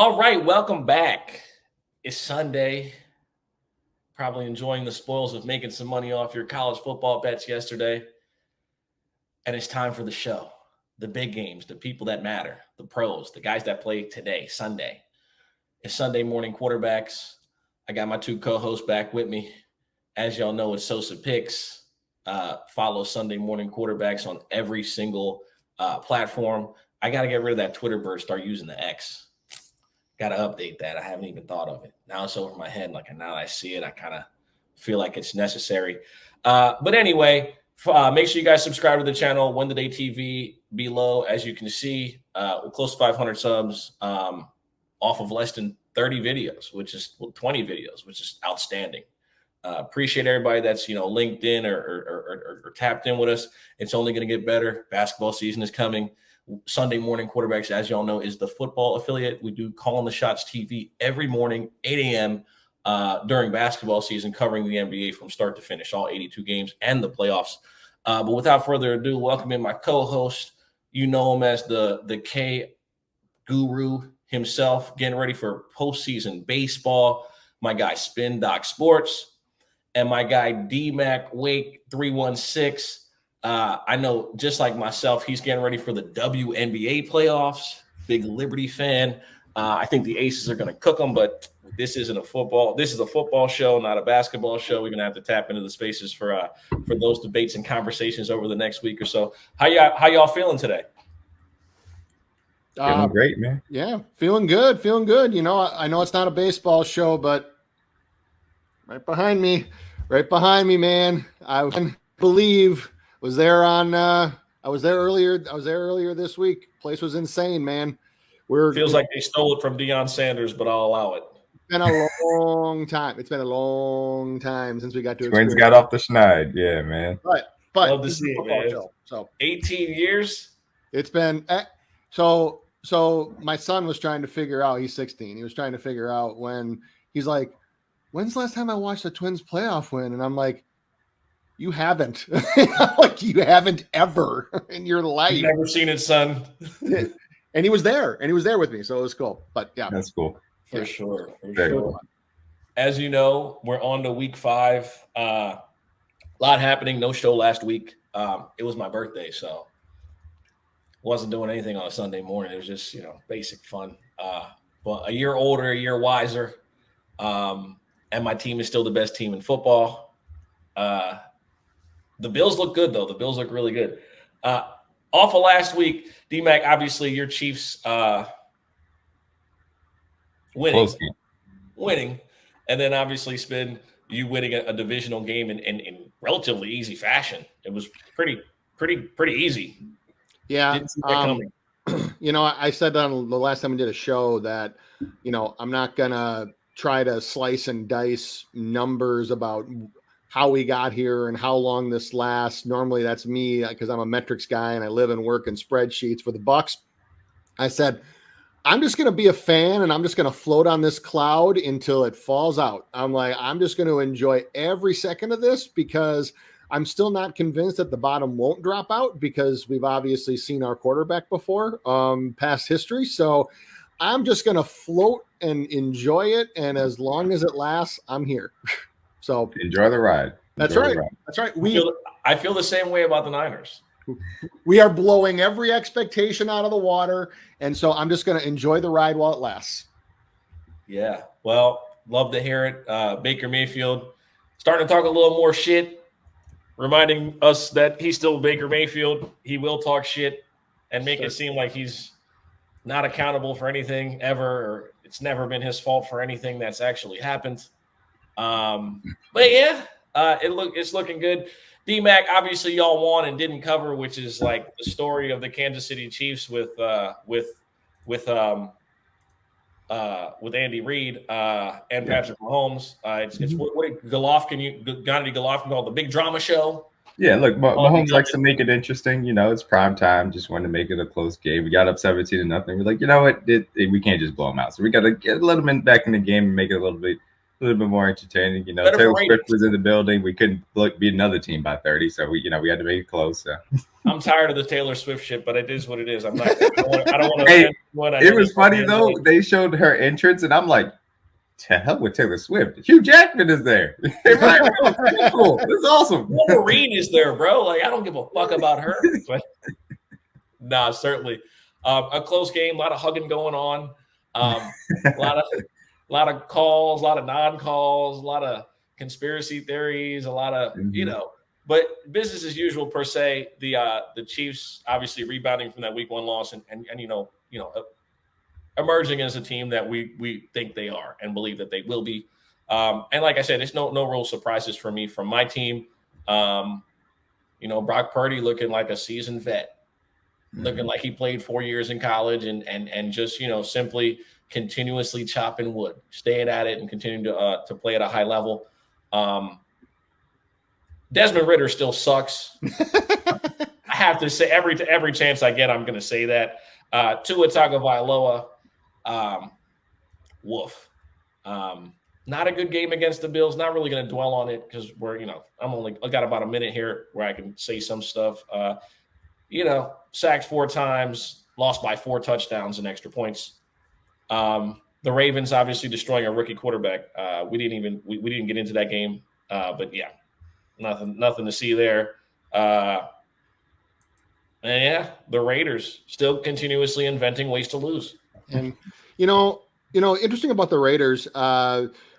All right, welcome back. It's Sunday. Probably enjoying the spoils of making some money off your college football bets yesterday. And it's time for the show. The big games, the people that matter, the pros, the guys that play today, Sunday. It's Sunday morning quarterbacks. I got my two co-hosts back with me. As y'all know, it's Sosa Picks. Follow Sunday morning quarterbacks on every single platform. I got to get rid of that Twitter bird, start using the X. Got to update that. I haven't even thought of it. Now it's over my head. Like now that I see it, I kind of feel like it's necessary. But anyway, make sure you guys subscribe to the channel, Win the Day TV below. As you can see, we're close to 500 subs off of less than 30 videos, which is 20 videos, which is outstanding. Appreciate everybody that's linked in or tapped in with us. It's only going to get better. Basketball season is coming. Sunday morning quarterbacks, as y'all know, is the football affiliate. We do Calling the Shots TV every morning, 8 a.m. During basketball season, covering the NBA from start to finish, all 82 games and the playoffs. But without further ado, welcome in my co-host. You know him as the K guru himself, getting ready for postseason baseball. My guy Spin Doc Sports and my guy D-Mac Wake 316. I know, just like myself, he's getting ready for the WNBA playoffs. Big Liberty fan. I think the Aces are going to cook them, but this isn't a football. This is a football show, not a basketball show. We're going to have to tap into the spaces for those debates and conversations over the next week or so. How y'all feeling today? Feeling great, man. Yeah, feeling good. I know it's not a baseball show, but right behind me, man. I believe. Was there I was there earlier this week. Place was insane, man. Feels like they stole it from Deion Sanders, but I'll allow it. It's been a long time. It's been a long time since we got to Twins got off the schneid. Yeah, man. But love to see it, man. Show, so 18 years. It's been so my son was trying to figure out, he's 16. He was trying to figure out when he's like, when's the last time I watched the Twins playoff win? And I'm like, you haven't. Like you haven't ever in your life. You've never seen it, son. And he was there with me. So it was cool. But yeah. That's cool. For sure. As you know, we're on to week 5. A lot happening. No show last week. It was my birthday, so wasn't doing anything on a Sunday morning. It was just, basic fun. But a year older, a year wiser. And my team is still the best team in football. The Bills look good, though. The Bills look really good. Off of last week, D-Mac, obviously your Chiefs winning. And then obviously, Spin, you winning a divisional game in relatively easy fashion. It was pretty easy. Yeah. I said on the last time we did a show that, I'm not going to try to slice and dice numbers about how we got here and how long this lasts. Normally that's me because I'm a metrics guy and I live and work in spreadsheets for the Bucks. I said, I'm just going to be a fan and I'm just going to float on this cloud until it falls out. I'm like, I'm just going to enjoy every second of this because I'm still not convinced that the bottom won't drop out because we've obviously seen our quarterback before, past history. So I'm just going to float and enjoy it. And as long as it lasts, I'm here. So enjoy the ride. That's right. I feel the same way about the Niners. We are blowing every expectation out of the water. And so I'm just going to enjoy the ride while it lasts. Yeah. Well, love to hear it. Baker Mayfield starting to talk a little more shit, reminding us that he's still Baker Mayfield. He will talk shit and make it seem like he's not accountable for anything ever, or it's never been his fault for anything that's actually happened. But yeah, it's looking good. D-Mac, obviously y'all won and didn't cover, which is like the story of the Kansas City Chiefs with Andy Reid and Patrick Mahomes. It's what Gennady Golovkin called the big drama show. Yeah, look, Mahomes likes to make it interesting. It's prime time. Just wanted to make it a close game. We got up 17-0. We're like, you know what? We can't just blow them out. So we got to get a little bit back in the game and make it a little bit a little bit more entertaining. You know, Better for Taylor ratings. Swift was in the building. We couldn't beat another team by 30, so we had to make it close. So. I'm tired of the Taylor Swift shit, but it is what it is. I don't want to. Hey, it was funny though. They showed her entrance, and I'm like, to hell with Taylor Swift. Hugh Jackman is there. Right? Cool. That's awesome. Wolverine is there, bro. Like, I don't give a fuck about her. But nah, certainly. A close game, a lot of hugging going on. A lot of calls, a lot of non-calls, a lot of conspiracy theories, a lot of but business as usual per se. The Chiefs obviously rebounding from that week 1 loss and emerging as a team that we think they are and believe that they will be. And like I said, it's no real surprises for me from my team. Brock Purdy looking like a seasoned vet, looking like he played 4 years in college and just simply continuously chopping wood, staying at it and continuing to play at a high level. Desmond Ridder still sucks. I have to say every chance I get, I'm going to say that. Tua Tagovailoa, woof. Not a good game against the Bills. Not really going to dwell on it because I got about a minute here where I can say some stuff. Sacked 4 times, lost by 4 touchdowns and extra points. The Ravens obviously destroying a rookie quarterback. We didn't get into that game, but yeah, nothing to see there. And yeah, the Raiders still continuously inventing ways to lose. And interesting about the Raiders.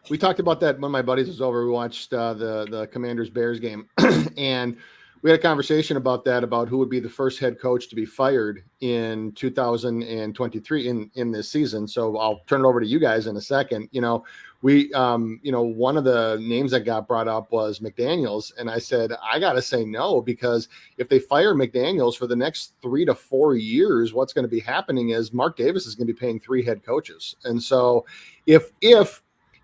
We talked about that when my buddies was over. We watched the Commanders Bears game, and we had a conversation about who would be the first head coach to be fired in 2023 in this season. So I'll turn it over to you guys in a second. One of the names that got brought up was McDaniels. And I said, I got to say no, because if they fire McDaniels for the next 3 to 4 years, what's going to be happening is Mark Davis is going to be paying 3 head coaches. And so if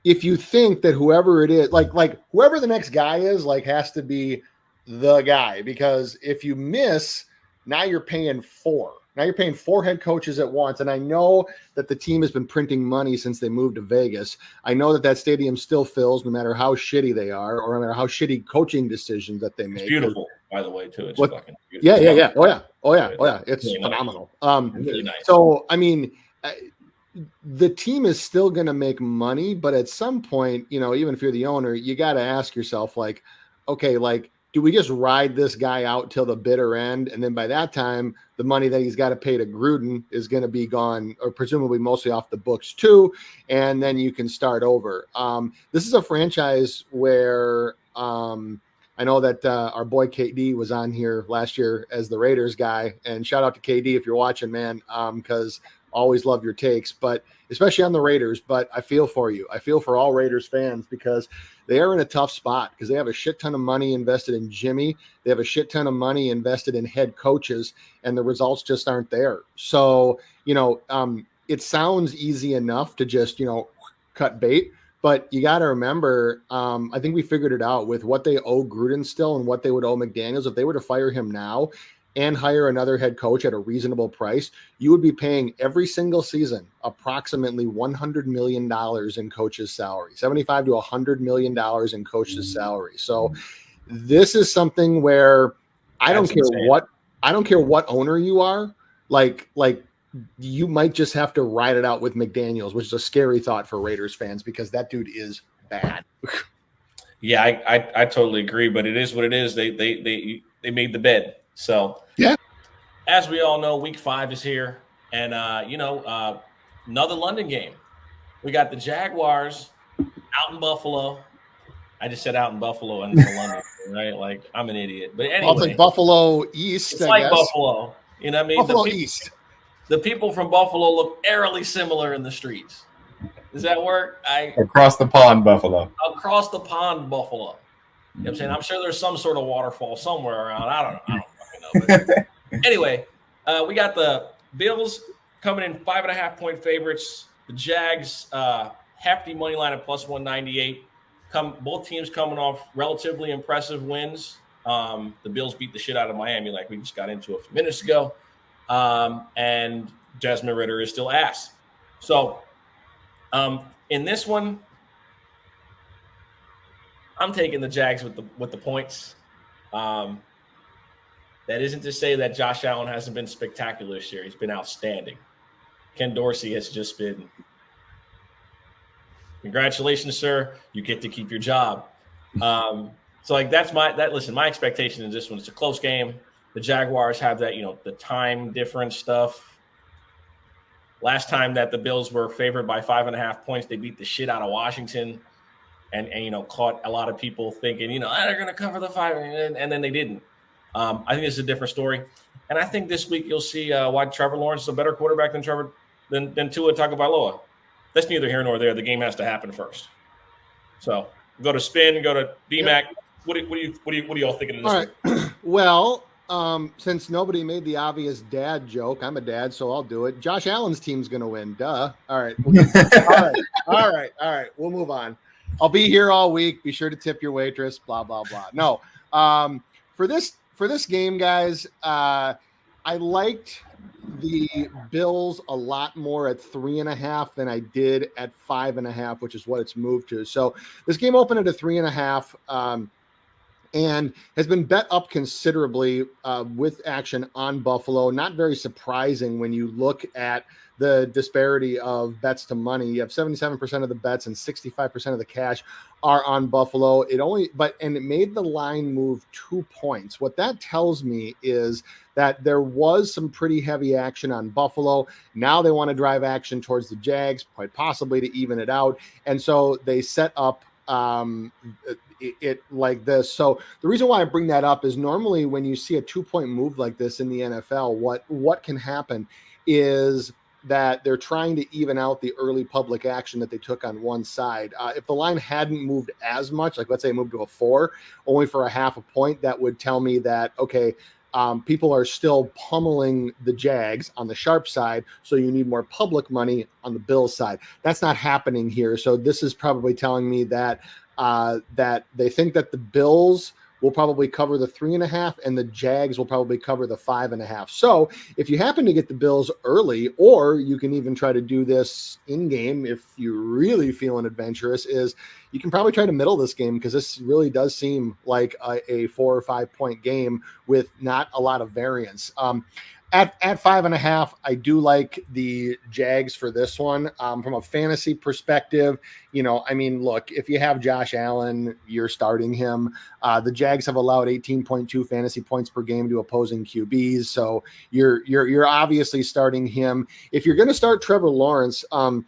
you think that whoever it is, like whoever the next guy is, has to be the guy, because if you miss, now you're paying 4. Now you're paying 4 head coaches at once. And I know that the team has been printing money since they moved to Vegas. I know that stadium still fills no matter how shitty they are or no matter how shitty coaching decisions that they make. It's beautiful, by the way, too. It's fucking beautiful. Yeah. Oh yeah. It's really phenomenal. Nice. Really nice. So, I mean, the team is still going to make money, but at some point, even if you're the owner, you got to ask yourself, do we just ride this guy out till the bitter end? And then by that time, the money that he's got to pay to Gruden is going to be gone, or presumably mostly off the books too. And then you can start over. This is a franchise where I know that our boy KD was on here last year as the Raiders guy. And shout out to KD if you're watching, man, because always love your takes, but especially on the Raiders. But I feel for you. I feel for all Raiders fans because they are in a tough spot because they have a shit ton of money invested in Jimmy. They have a shit ton of money invested in head coaches, and the results just aren't there. So, it sounds easy enough to just, cut bait, but you got to remember, I think we figured it out with what they owe Gruden still and what they would owe McDaniels. If they were to fire him now and hire another head coach at a reasonable price, you would be paying every single season approximately $100 million in coaches' salary, $75 to $100 million in coaches' salary. So this is something where I don't care what owner you are, like you might just have to ride it out with McDaniels, which is a scary thought for Raiders fans because that dude is bad. Yeah, I totally agree, but it is what it is. They made the bed. So yeah, as we all know, week 5 is here, and another London game. We got the Jaguars out in Buffalo. I just said out in Buffalo and London, right? Like I'm an idiot, but anyway, it's like Buffalo East. It's like Buffalo. You know what I mean? Buffalo East. The people from Buffalo look eerily similar in the streets. Does that work? Across the pond, Buffalo. Across the pond, Buffalo. You know what I'm saying? I'm sure there's some sort of waterfall somewhere around. I don't fucking know. But anyway, we got the Bills coming in 5.5-point favorites. The Jags, hefty money line at plus 198. Both teams coming off relatively impressive wins. The Bills beat the shit out of Miami like we just got into a few minutes ago. And Desmond Ridder is still ass. So in this one, I'm taking the Jags with the points. That isn't to say that Josh Allen hasn't been spectacular this year. He's been outstanding. Ken Dorsey has just been. Congratulations, sir. You get to keep your job. So like listen, my expectation in this one, it's a close game. The Jaguars have that, the time difference stuff. Last time that the Bills were favored by 5.5 points, they beat the shit out of Washington and caught a lot of people thinking, they're going to cover the 5, and then they didn't. I think it's a different story. And I think this week you'll see why Trevor Lawrence is a better quarterback than Tua Tagovailoa. That's neither here nor there. The game has to happen first. So go to spin, go to BMAC. Yep. What are y'all thinking of this? All right. Well, since nobody made the obvious dad joke, I'm a dad, so I'll do it. Josh Allen's team's going to win. Duh. All right. All right. We'll move on. I'll be here all week. Be sure to tip your waitress. Blah blah blah. No. For this game, guys, I liked the Bills a lot more at 3.5 than I did at 5.5, which is what it's moved to. So this game opened at a 3.5. And has been bet up considerably with action on Buffalo. Not very surprising when you look at the disparity of bets to money. You have 77% of the bets and 65% of the cash are on Buffalo. It made the line move 2 points. What that tells me is that there was some pretty heavy action on Buffalo. Now they want to drive action towards the Jags, quite possibly to even it out. And so they set up it like this. So the reason why I bring that up is normally when you see a 2-point move like this in the NFL, what can happen is that they're trying to even out the early public action that they took on one side. If the line hadn't moved as much, like let's say it moved to a 4, only for a 0.5 point, that would tell me that, okay, people are still pummeling the Jags on the sharp side, so you need more public money on the Bills side. That's not happening here. So this is probably telling me that that they think that the Bills will probably cover the 3.5 and the Jags will probably cover the 5.5. So if you happen to get the Bills early, or you can even try to do this in game if you're really feeling adventurous, is you can probably try to middle this game, because this really does seem like a 4 or 5 point game with not a lot of variance. At 5.5, I do like the Jags for this one. From a fantasy perspective, look, if you have Josh Allen, you're starting him. The Jags have allowed 18.2 fantasy points per game to opposing QBs, so you're obviously starting him. If you're going to start Trevor Lawrence, one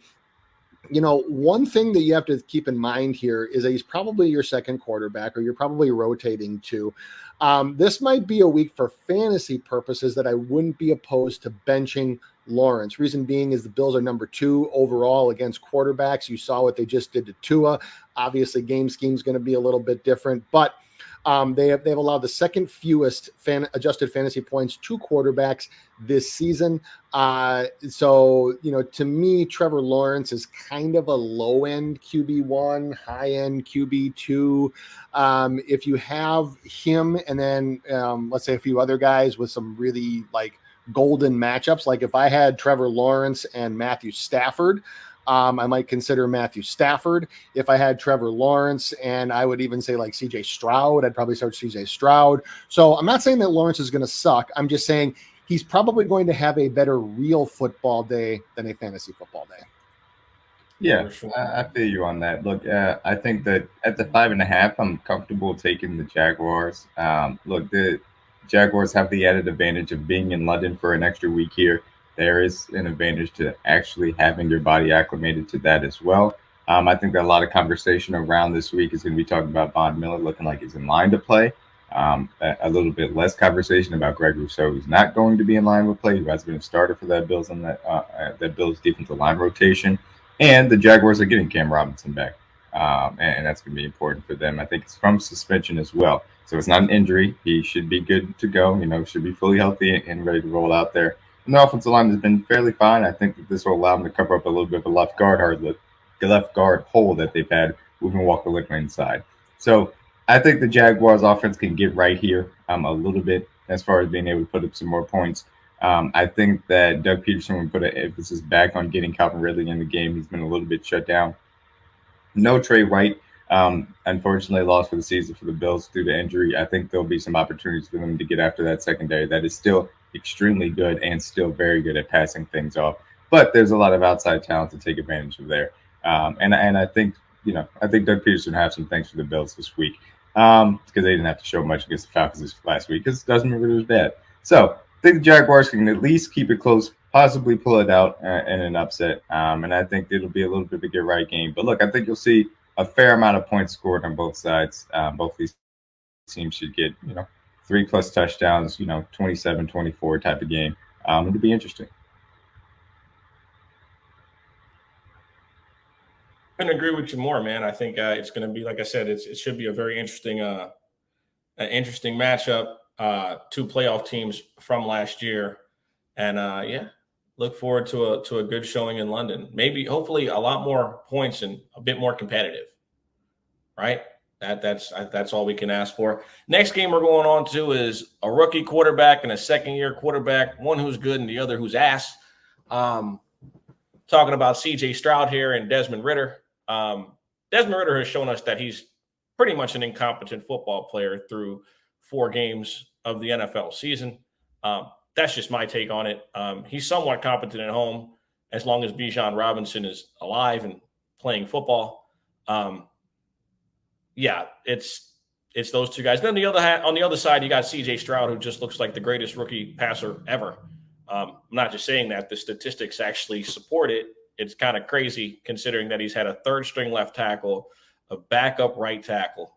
thing that you have to keep in mind here is that he's probably your second quarterback, or you're probably rotating to. This might be a week for fantasy purposes that I wouldn't be opposed to benching Lawrence. Reason being is the Bills are number 2 overall against quarterbacks. You saw what they just did to Tua. Obviously, game scheme is going to be a little bit different, but they've allowed the second fewest adjusted fantasy points to quarterbacks this season. So to me, Trevor Lawrence is kind of a low end QB1, high end QB2. If you have him and then let's say a few other guys with some really like golden matchups, like if I had Trevor Lawrence and Matthew Stafford, I might consider Matthew Stafford. If I had Trevor Lawrence, and I would even say like CJ Stroud, I'd probably start CJ Stroud. So I'm not saying that Lawrence is going to suck. I'm just saying he's probably going to have a better real football day than a fantasy football day. Yeah, I feel you on that. Look, I think that at the 5.5, I'm comfortable taking the Jaguars. Look, the Jaguars have the added advantage of being in London for an extra week here. There is an advantage to actually having your body acclimated to that as well. I think that a lot of conversation around this week is going to be talking about Von Miller looking like he's in line to play. A little bit less conversation about Greg Rousseau, who's not going to be in line with play, who has been a starter for that Bills and that Bills defensive line rotation. And the Jaguars are getting Cam Robinson back, and that's going to be important for them. I think it's from suspension as well, so it's not an injury. He should be good to go. Should be fully healthy and ready to roll out there. And the offensive line has been fairly fine. I think that this will allow them to cover up a little bit of a left guard hole that they've had moving Walker Littman inside. So I think the Jaguars offense can get right here a little bit as far as being able to put up some more points. I think that Doug Peterson would put an emphasis back on getting Calvin Ridley in the game. He's been a little bit shut down. No Trey White. Unfortunately, lost for the season for the Bills due to injury. I think there'll be some opportunities for them to get after that secondary that is still extremely good and still very good at passing things off. But there's a lot of outside talent to take advantage of there. And I think, I think Doug Peterson will have some things for the Bills this week because they didn't have to show much against the Falcons last week because Desmond Ridder was bad. So I think the Jaguars can at least keep it close, possibly pull it out in an upset. And I think it'll be a little bit of a get-right game. But look, I think you'll see a fair amount of points scored on both sides. Both these teams should get, 3+ touchdowns, 27-24 type of game. It'll be interesting. I couldn't agree with you more, man. I think it's going to be, like I said, it should be a very interesting matchup. Two playoff teams from last year, and look forward to a good showing in London. Maybe, hopefully, a lot more points and a bit more competitive. Right? That's all we can ask for. Next game we're going on to is a rookie quarterback and a second-year quarterback, one who's good and the other who's ass. Talking about C.J. Stroud here and Desmond Ridder. Desmond Ridder has shown us that he's pretty much an incompetent football player through 4 games of the NFL season. That's just my take on it. He's somewhat competent at home as long as Bijan Robinson is alive and playing football. It's those two guys. Then on the other side, you got C.J. Stroud, who just looks like the greatest rookie passer ever. I'm not just saying that. The statistics actually support it. It's kind of crazy considering that he's had a third-string left tackle, a backup right tackle,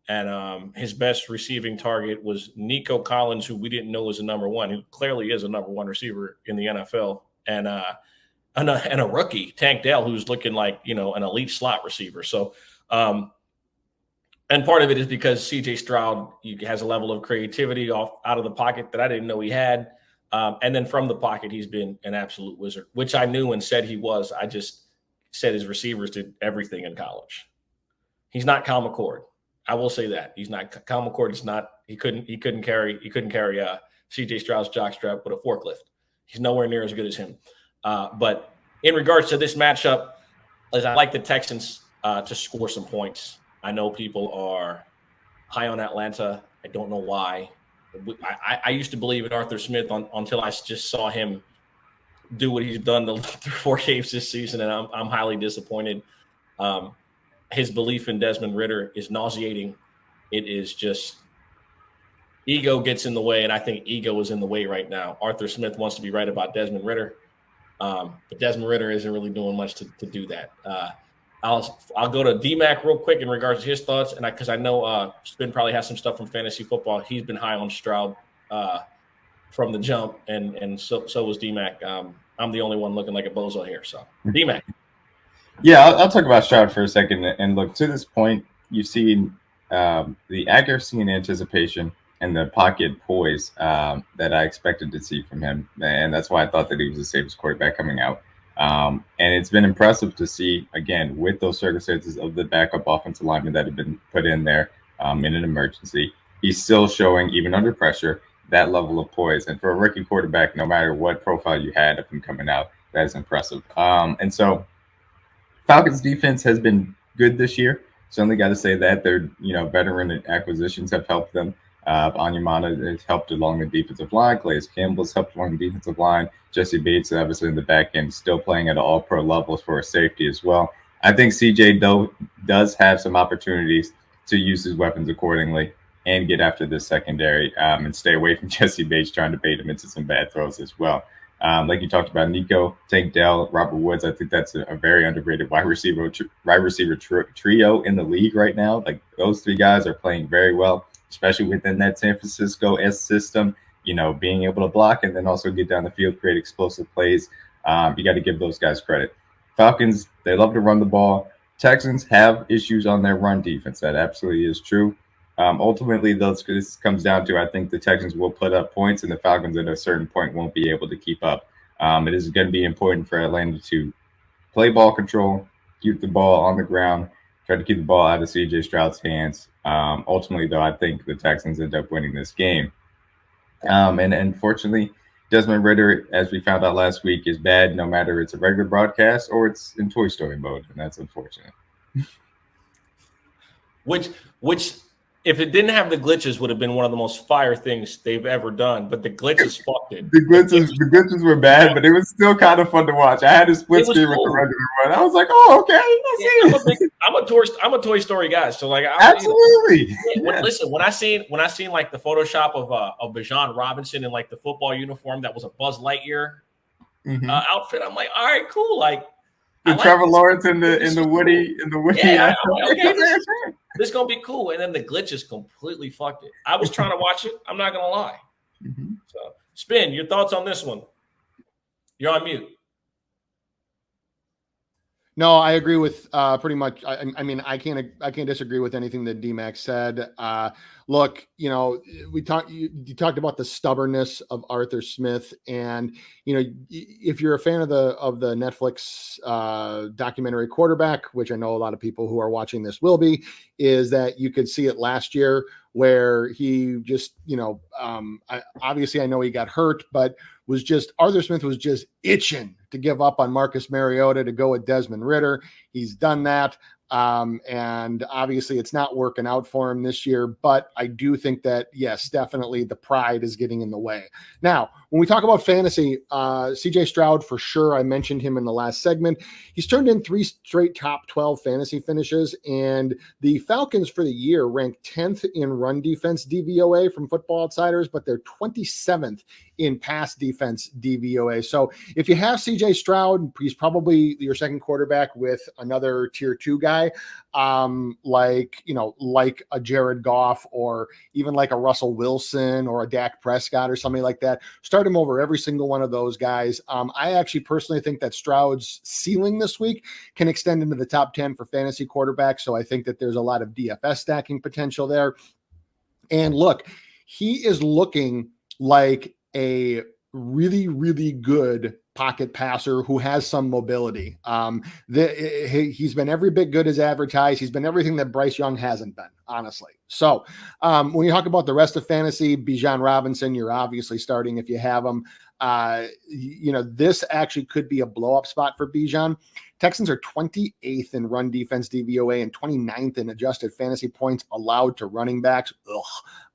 and his best receiving target was Nico Collins, who we didn't know was a number 1, who clearly is a number 1 receiver in the NFL, and a rookie, Tank Dell, who's looking like an elite slot receiver. So, and part of it is because C.J. Stroud has a level of creativity out of the pocket that I didn't know he had. And then from the pocket, he's been an absolute wizard, which I knew and said he was. I just said his receivers did everything in college. He's not Kyle McCord. I will say that. He's not. Kyle McCord is not. He couldn't carry C.J. Stroud's jockstrap with a forklift. He's nowhere near as good as him. But in regards to this matchup, as I like the Texans to score some points. I know people are high on Atlanta. I don't know why. I used to believe in Arthur Smith until I just saw him do what he's done the 4 games this season, and I'm highly disappointed. His belief in Desmond Ridder is nauseating. It is just ego gets in the way, and I think ego is in the way right now. Arthur Smith wants to be right about Desmond Ridder, but Desmond Ridder isn't really doing much to do that. I'll go to D-Mac real quick in regards to his thoughts, and because I know Spin probably has some stuff from fantasy football. He's been high on Stroud from the jump, and so was D-Mac. I'm the only one looking like a bozo here. So D-Mac. Yeah, I'll talk about Stroud for a second. And look, to this point, you've seen the accuracy and anticipation and the pocket poise that I expected to see from him, and that's why I thought that he was the safest quarterback coming out. And it's been impressive to see, again, with those circumstances of the backup offensive linemen that have been put in there in an emergency. He's still showing, even under pressure, that level of poise. And for a rookie quarterback, no matter what profile you had of him coming out, that is impressive. And so Falcons defense has been good this year. Certainly got to say that. Their veteran acquisitions have helped them. Onyemata has helped along the defensive line. Calais Campbell's helped along the defensive line. Jesse Bates, obviously, in the back end, still playing at an all-pro level for a safety as well. I think CJ, though, does have some opportunities to use his weapons accordingly and get after this secondary and stay away from Jesse Bates trying to bait him into some bad throws as well. Like you talked about, Nico, Tank Dell, Robert Woods. I think that's a very underrated wide receiver trio in the league right now. Like, those 3 guys are playing very well, especially within that San Francisco system, being able to block and then also get down the field, create explosive plays. You got to give those guys credit. Falcons, they love to run the ball. Texans have issues on their run defense. That absolutely is true. Ultimately, this comes down to, I think the Texans will put up points and the Falcons at a certain point won't be able to keep up. It is going to be important for Atlanta to play ball control, keep the ball on the ground, try to keep the ball out of C.J. Stroud's hands. Ultimately, though, I think the Texans end up winning this game. And unfortunately, Desmond Ridder, as we found out last week, is bad no matter it's a regular broadcast or it's in Toy Story mode, and that's unfortunate. which if it didn't have the glitches would have been one of the most fire things they've ever done. But the glitches fucked it. The glitches were bad, but it was still kind of fun to watch. I had a split screen with the regular one. I was like, oh, okay. I'm a Toy Story guy, so like absolutely. Listen, when I seen like the Photoshop of Bijan Robinson in like the football uniform that was a Buzz Lightyear outfit, I'm like, all right, cool. Like Trevor Lawrence in the Woody. Yeah, okay, this is gonna be cool. And then the glitches completely fucked it. I was trying to watch it. I'm not gonna lie. So, Spin, your thoughts on this one? You're on mute. No, I agree with pretty much. I mean, I can't disagree with anything that D-Max said. Look, you talked about the stubbornness of Arthur Smith, and if you're a fan of the Netflix documentary Quarterback, which I know a lot of people who are watching this will be, is that you could see it last year where he just, obviously I know he got hurt, but Arthur Smith was just itching to give up on Marcus Mariota to go with Desmond Ridder. He's done that. And obviously it's not working out for him this year, but I do think that, yes, definitely the pride is getting in the way. Now, when we talk about fantasy, CJ Stroud, for sure, I mentioned him in the last segment. He's turned in 3 straight top 12 fantasy finishes, and the Falcons for the year ranked 10th in run defense DVOA from Football Outsiders, but they're 27th in pass defense DVOA. So if you have CJ Stroud, he's probably your second quarterback with another tier 2 guy, like a Jared Goff or even like a Russell Wilson or a Dak Prescott or somebody like that. Start him over every single one of those guys. I actually personally think that Stroud's ceiling this week can extend into the top 10 for fantasy quarterbacks. So I think that there's a lot of DFS stacking potential there. And look, he is looking like a really, really good pocket passer who has some mobility. He's been every bit good as advertised. He's been everything that Bryce Young hasn't been, honestly. So when you talk about the rest of fantasy, Bijan Robinson, you're obviously starting if you have him. This actually could be a blow-up spot for Bijan. Texans are 28th in run defense DVOA and 29th in adjusted fantasy points allowed to running backs.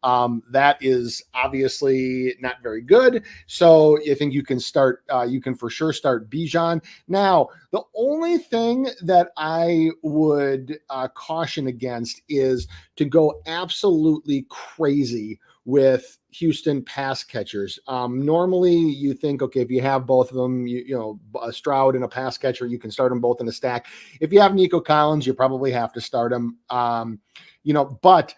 That is obviously not very good. So I think you can for sure start Bijan. Now, the only thing that I would caution against is to go absolutely crazy with Houston pass catchers. Normally you think, okay, if you have both of them, a Stroud and a pass catcher, you can start them both in a stack. If you have Nico Collins, you probably have to start him. But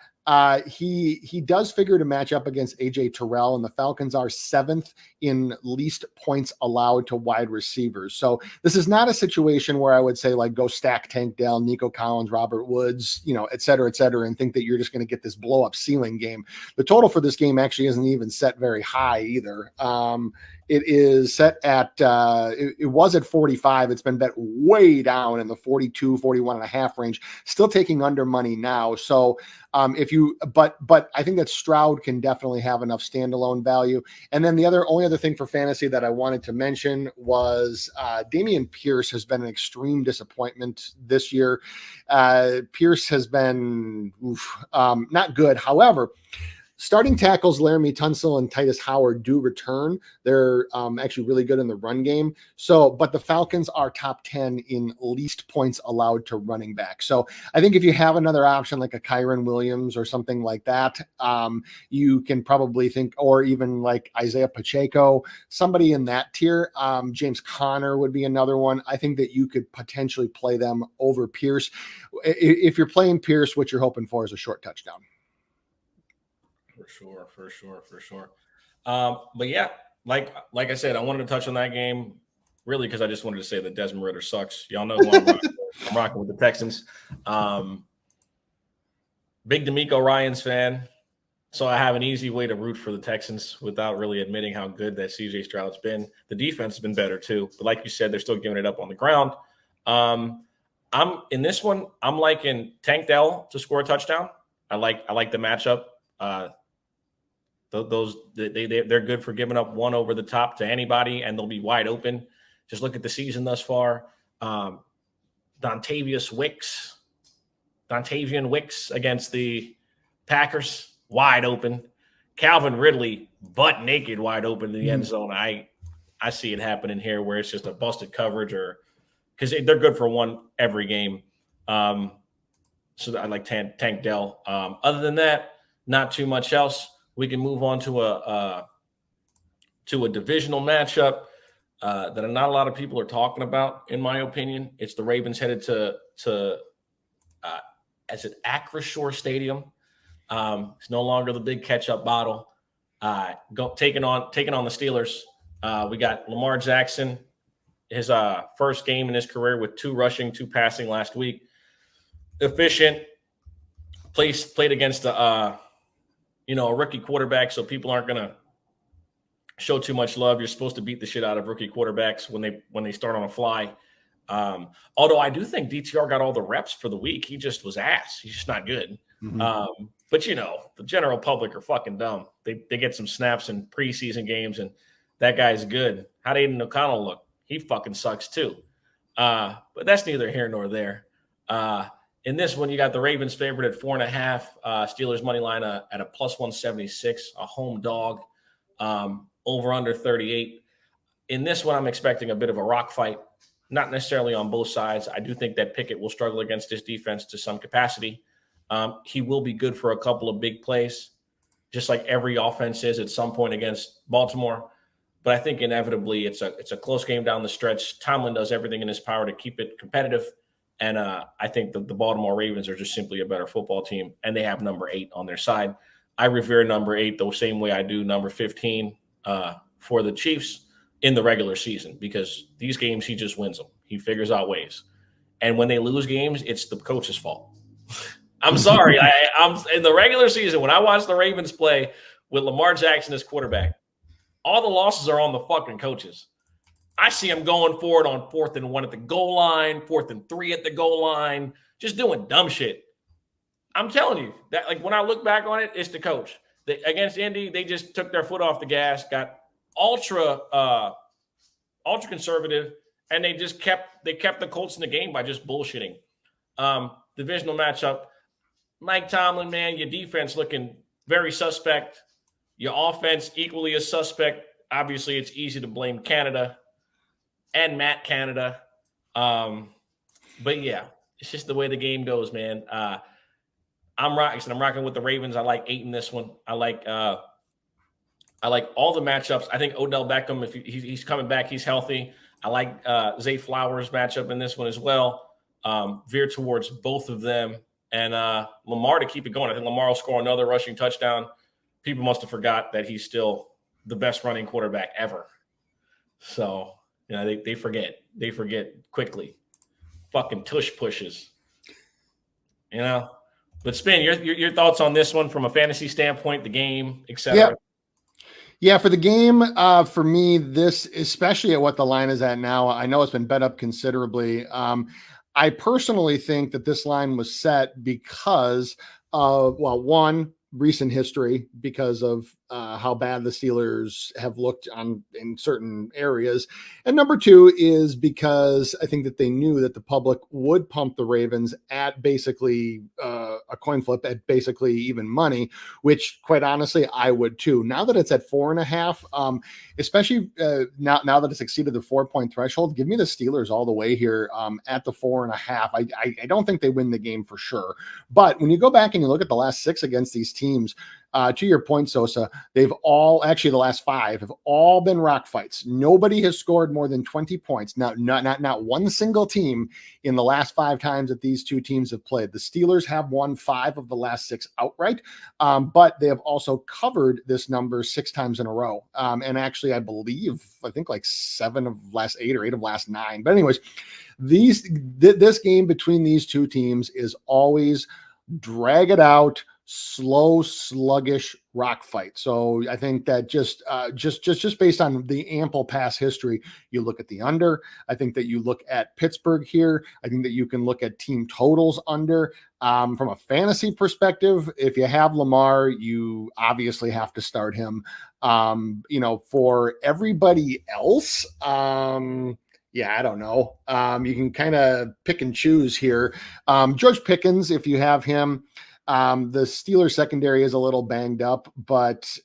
he does figure to match up against AJ Terrell, and the Falcons are 7th in least points allowed to wide receivers. So this is not a situation where I would say like go stack Tank Dell, Nico Collins, Robert Woods, et cetera, and think that you're just going to get this blow up ceiling game. The total for this game actually isn't even set very high either. It is set at, it was at 45. It's been bet way down in the 42, 41 and a half range, still taking under money now. So but I think that Stroud can definitely have enough standalone value. And then the only other thing for fantasy that I wanted to mention was Dameon Pierce has been an extreme disappointment this year. Pierce has been not good. However, starting tackles Laramie Tunsil and Titus Howard do return. They're actually really good in the run game. But the Falcons are top 10 in least points allowed to running back. So I think if you have another option like a Kyron Williams or something like that, you can probably think, or even like Isaiah Pacheco, somebody in that tier. James Conner would be another one. I think that you could potentially play them over Pierce. If you're playing Pierce, what you're hoping for is a short touchdown. For sure. But yeah, like I said, I wanted to touch on that game really because I just wanted to say that Desmond Ridder sucks. Y'all know who I'm rocking with. I'm rocking with the Texans. Big DeMeco Ryans fan. So I have an easy way to root for the Texans without really admitting how good that CJ Stroud's been. The defense has been better too. But like you said, they're still giving it up on the ground. I'm in this one, I'm liking Tank Dell to score a touchdown. I like the matchup. They're good for giving up one over the top to anybody, and they'll be wide open. Just look at the season thus far. Dontavius Wicks, Dontavian Wicks against the Packers, wide open. Calvin Ridley, butt naked, wide open in the end zone. I see it happening here where it's just a busted coverage, or because they're good for one every game. So I like Tank Dell. Other than that, not too much else. We can move on to a divisional matchup that not a lot of people are talking about, in my opinion. It's the Ravens headed to as it Acrisure Stadium. It's no longer the big catch-up bottle. Taking on the Steelers. We got Lamar Jackson, his first game in his career with 2 rushing, 2 passing last week. Efficient. Played against a rookie quarterback, so people aren't going to show too much love. You're supposed to beat the shit out of rookie quarterbacks when they start on a fly. Although I do think DTR got all the reps for the week. He just was ass. He's just not good. Mm-hmm. But the general public are fucking dumb. They get some snaps in preseason games, and that guy's good. How'd Aiden O'Connell look? He fucking sucks too. But that's neither here nor there. In this one, you got the Ravens favored at 4.5. Steelers money line at a +176, a home dog. Over under 38. In this one, I'm expecting a bit of a rock fight, not necessarily on both sides. I do think that Pickett will struggle against this defense to some capacity. He will be good for a couple of big plays, just like every offense is at some point against Baltimore. But I think inevitably it's a close game down the stretch. Tomlin does everything in his power to keep it competitive. And I think the Baltimore Ravens are just simply a better football team, and they have number 8 on their side. I revere number 8 the same way I do number 15 for the Chiefs in the regular season, because these games he just wins them. He figures out ways. And when they lose games, it's the coach's fault. I'm sorry. I'm in the regular season, when I watch the Ravens play with Lamar Jackson as quarterback, all the losses are on the fucking coaches. I see him going for it on 4th and 1 at the goal line, 4th and 3 at the goal line, just doing dumb shit. I'm telling you that, like, when I look back on it, it's the coach. Against Indy, they just took their foot off the gas, got ultra conservative, and they kept the Colts in the game by just bullshitting. Divisional matchup, Mike Tomlin, man, your defense looking very suspect. Your offense equally as suspect. Obviously, it's easy to blame Canada and Matt Canada. But yeah, it's just the way the game goes, man. I'm rocking with the Ravens. I like 8 in this one. I like all the matchups. I think Odell Beckham, if he's coming back, he's healthy. I like Zay Flowers matchup in this one as well. Veer towards both of them. And Lamar to keep it going. I think Lamar will score another rushing touchdown. People must have forgot that he's still the best running quarterback ever. So, they forget. They forget quickly. Fucking tush pushes. But Spin, your thoughts on this one from a fantasy standpoint, the game, etc. Yeah, for the game, for me, this, especially at what the line is at now, I know it's been bet up considerably. I personally think that this line was set because of, one, recent history, because of how bad the Steelers have looked in certain areas. And number 2 is because I think that they knew that the public would pump the Ravens at basically a coin flip, at basically even money, which quite honestly, I would too. Now that it's at 4.5, especially now that it's exceeded the 4-point threshold, give me the Steelers all the way here at the 4.5. I don't think they win the game for sure. But when you go back and you look at the last 6 against these teams, to your point, Sosa, they've all, actually the last 5 have all been rock fights. Nobody has scored more than 20 points. Now, not one single team in the last 5 times that these two teams have played. The Steelers have won 5 of the last 6 outright, but they have also covered this number 6 times in a row. And actually, I think like 7 of last 8 or 8 of last 9. But anyways, this game between these two teams is always drag it out, slow, sluggish rock fight. So I think that just based on the ample past history, you look at the under. I think that you look at Pittsburgh here. I think that you can look at team totals under. From a fantasy perspective, if you have Lamar, you obviously have to start him. For everybody else, Yeah, I don't know. You can kind of pick and choose here. George Pickens, if you have him, the Steelers secondary is a little banged up, but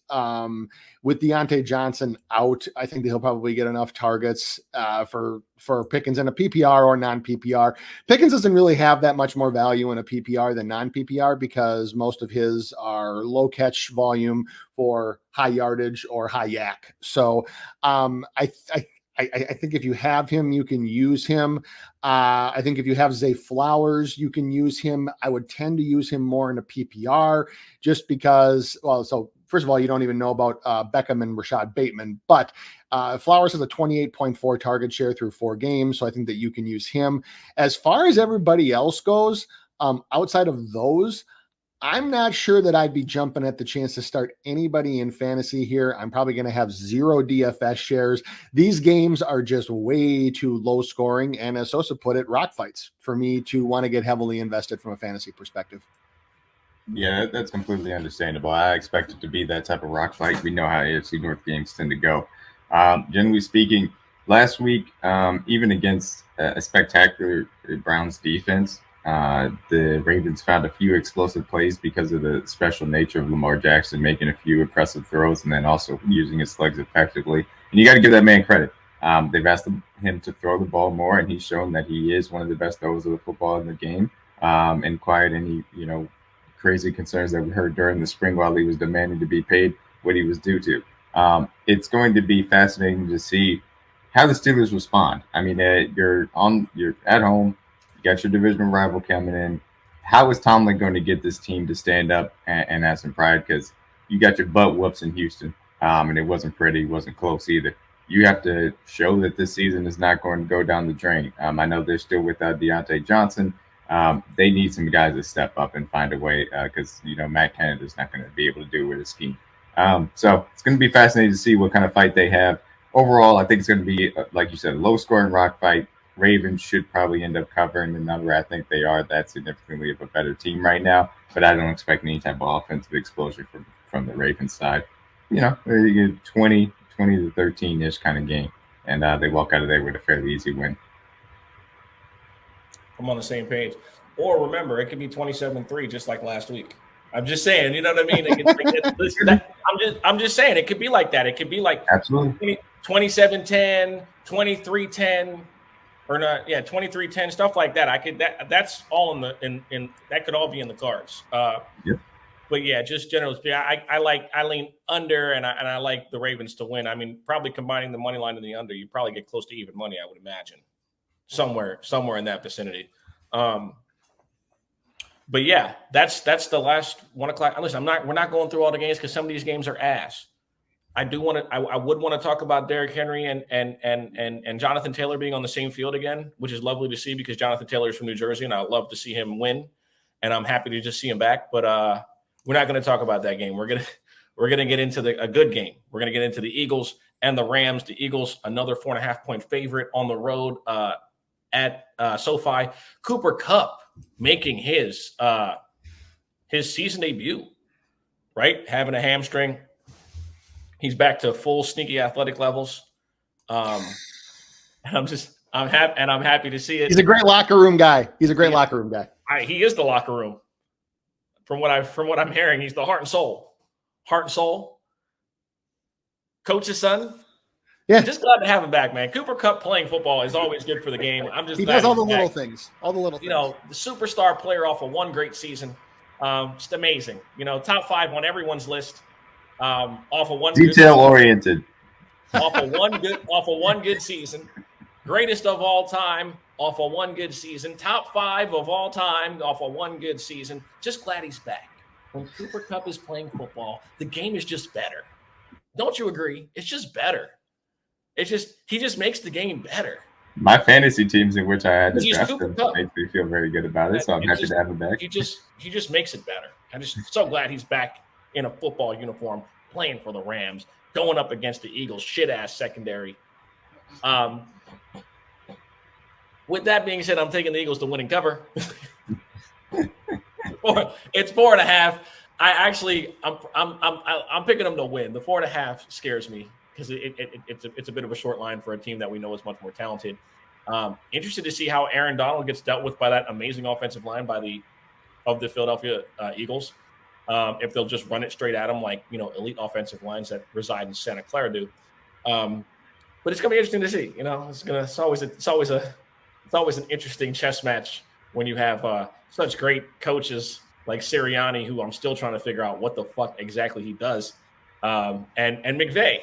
with Deontay Johnson out, I think he'll probably get enough targets for Pickens in a PPR or non-PPR. Pickens doesn't really have that much more value in a PPR than non-PPR because most of his are low catch volume for high yardage or high yak. So I think if you have him, you can use him. I think if you have Zay Flowers, you can use him. I would tend to use him more in a PPR just because, well, so first of all, you don't even know about Beckham and Rashad Bateman, but Flowers has a 28.4 target share through 4 games. So I think that you can use him. As far as everybody else goes, outside of those, I'm not sure that I'd be jumping at the chance to start anybody in fantasy here. I'm probably going to have 0 DFS shares. These games are just way too low scoring. And as Sosa put it, rock fights for me to want to get heavily invested from a fantasy perspective. Yeah, that's completely understandable. I expect it to be that type of rock fight. We know how AFC North games tend to go. Generally speaking, last week, even against a spectacular Browns defense, the Ravens found a few explosive plays because of the special nature of Lamar Jackson making a few impressive throws and then also using his legs effectively. And you got to give that man credit. They've asked him to throw the ball more, and he's shown that he is one of the best throwers of the football in the game. And quiet any, crazy concerns that we heard during the spring while he was demanding to be paid what he was due to. It's going to be fascinating to see how the Steelers respond. I mean, you're at home. Got your divisional rival coming in. How is Tomlin going to get this team to stand up and have some pride? Because you got your butt whoops in Houston, and it wasn't pretty. It wasn't close either. You have to show that this season is not going to go down the drain. I know they're still without Deontay Johnson. They need some guys to step up and find a way because, Matt Canada's not going to be able to do it with his scheme. So it's going to be fascinating to see what kind of fight they have. Overall, I think it's going to be, like you said, a low-scoring rock fight. Ravens should probably end up covering the number. I think they are that significantly of a better team right now, but I don't expect any type of offensive explosion from the Ravens side. They get 20 to 13-ish kind of game, and they walk out of there with a fairly easy win. I'm on the same page. Or remember, it could be 27-3, just like last week. I'm just saying, you know what I mean? I'm just saying, it could be like that. It could be like absolutely 27-10, 23-10. Or not, 23-10, stuff like that. That's all in that could all be in the cards. Yep. But yeah, just generally speaking, I lean under and I like the Ravens to win. I mean, probably combining the money line and the under, you probably get close to even money, I would imagine. Somewhere in that vicinity. But yeah, that's the last 1 o'clock. Listen, we're not going through all the games because some of these games are ass. I would want to talk about Derrick Henry and Jonathan Taylor being on the same field again, which is lovely to see because Jonathan Taylor is from New Jersey, and I love to see him win. And I'm happy to just see him back. But we're not going to talk about that game. We're gonna get into a good game. We're gonna get into the Eagles and the Rams. The Eagles, another 4.5-point favorite on the road at SoFi. Cooper Kupp making his season debut, right? Having a hamstring. He's back to full sneaky athletic levels. I'm happy to see it. He's a great locker room guy. He is the locker room. From what I'm hearing, he's the heart and soul. Coach's son. Yeah. Just glad to have him back, man. Cooper Kupp playing football is always good for the game. He does all the little things. The superstar player off of one great season. Just amazing. Top 5 on everyone's list. Off of one detail oriented. Off of one good season. Greatest of all time off of one good season. Top 5 of all time off of one good season. Just glad he's back. When Cooper Kupp is playing football, the game is just better. Don't you agree? It's just better. He just makes the game better. My fantasy teams in which I had to draft him makes me feel very good about it, so I'm happy to have him back. He just makes it better. I'm just so glad he's back in a football uniform, playing for the Rams, going up against the Eagles' shit-ass secondary. With that being said, I'm taking the Eagles to win and cover. It's 4.5. I'm picking them to win. The 4.5 scares me. because it's a bit of a short line for a team that we know is much more talented. Interested to see how Aaron Donald gets dealt with by that amazing offensive line of the Philadelphia Eagles. If they'll just run it straight at him like elite offensive lines that reside in Santa Clara do. But it's gonna be interesting to see. It's always an interesting chess match when you have such great coaches like Sirianni, who I'm still trying to figure out what the fuck exactly he does, and McVay.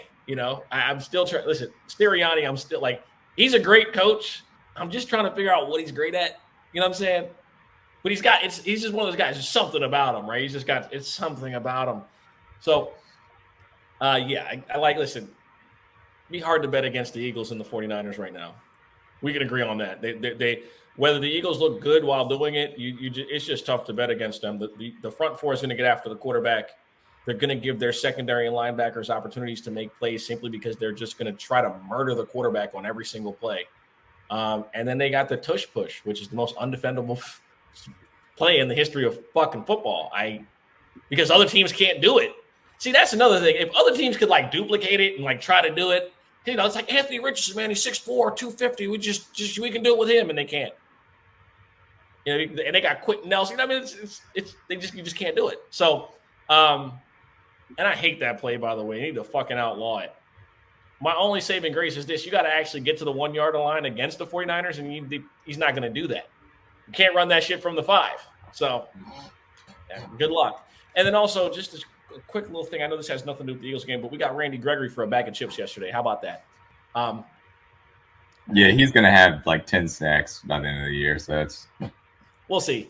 I'm still trying. Listen, Sirianni, I'm still like, he's a great coach. I'm just trying to figure out what he's great at. You know what I'm saying? But he's just one of those guys. There's something about him, right? It's something about him. So, I like. Listen, it'd be hard to bet against the Eagles and the 49ers right now. We can agree on that. They whether the Eagles look good while doing it, it's just tough to bet against them. The front four is going to get after the quarterback. They're going to give their secondary and linebackers opportunities to make plays simply because they're just going to try to murder the quarterback on every single play. And then they got the tush push, which is the most undefendable play in the history of fucking football. Because other teams can't do it. See, that's another thing. If other teams could duplicate it and try to do it, it's like Anthony Richardson, man. He's 6'4", 250. We can do it with him, and they can't. And they got Quentin Nelson. You just can't do it. So, and I hate that play, by the way. You need to fucking outlaw it. My only saving grace is this: you got to actually get to the 1 yard line against the 49ers, and he's not going to do that. You can't run that shit from the 5. So, good luck. And then also, just a quick little thing. I know this has nothing to do with the Eagles game, but we got Randy Gregory for a bag of chips yesterday. How about that? Yeah, he's going to have 10 sacks by the end of the year. So we'll see.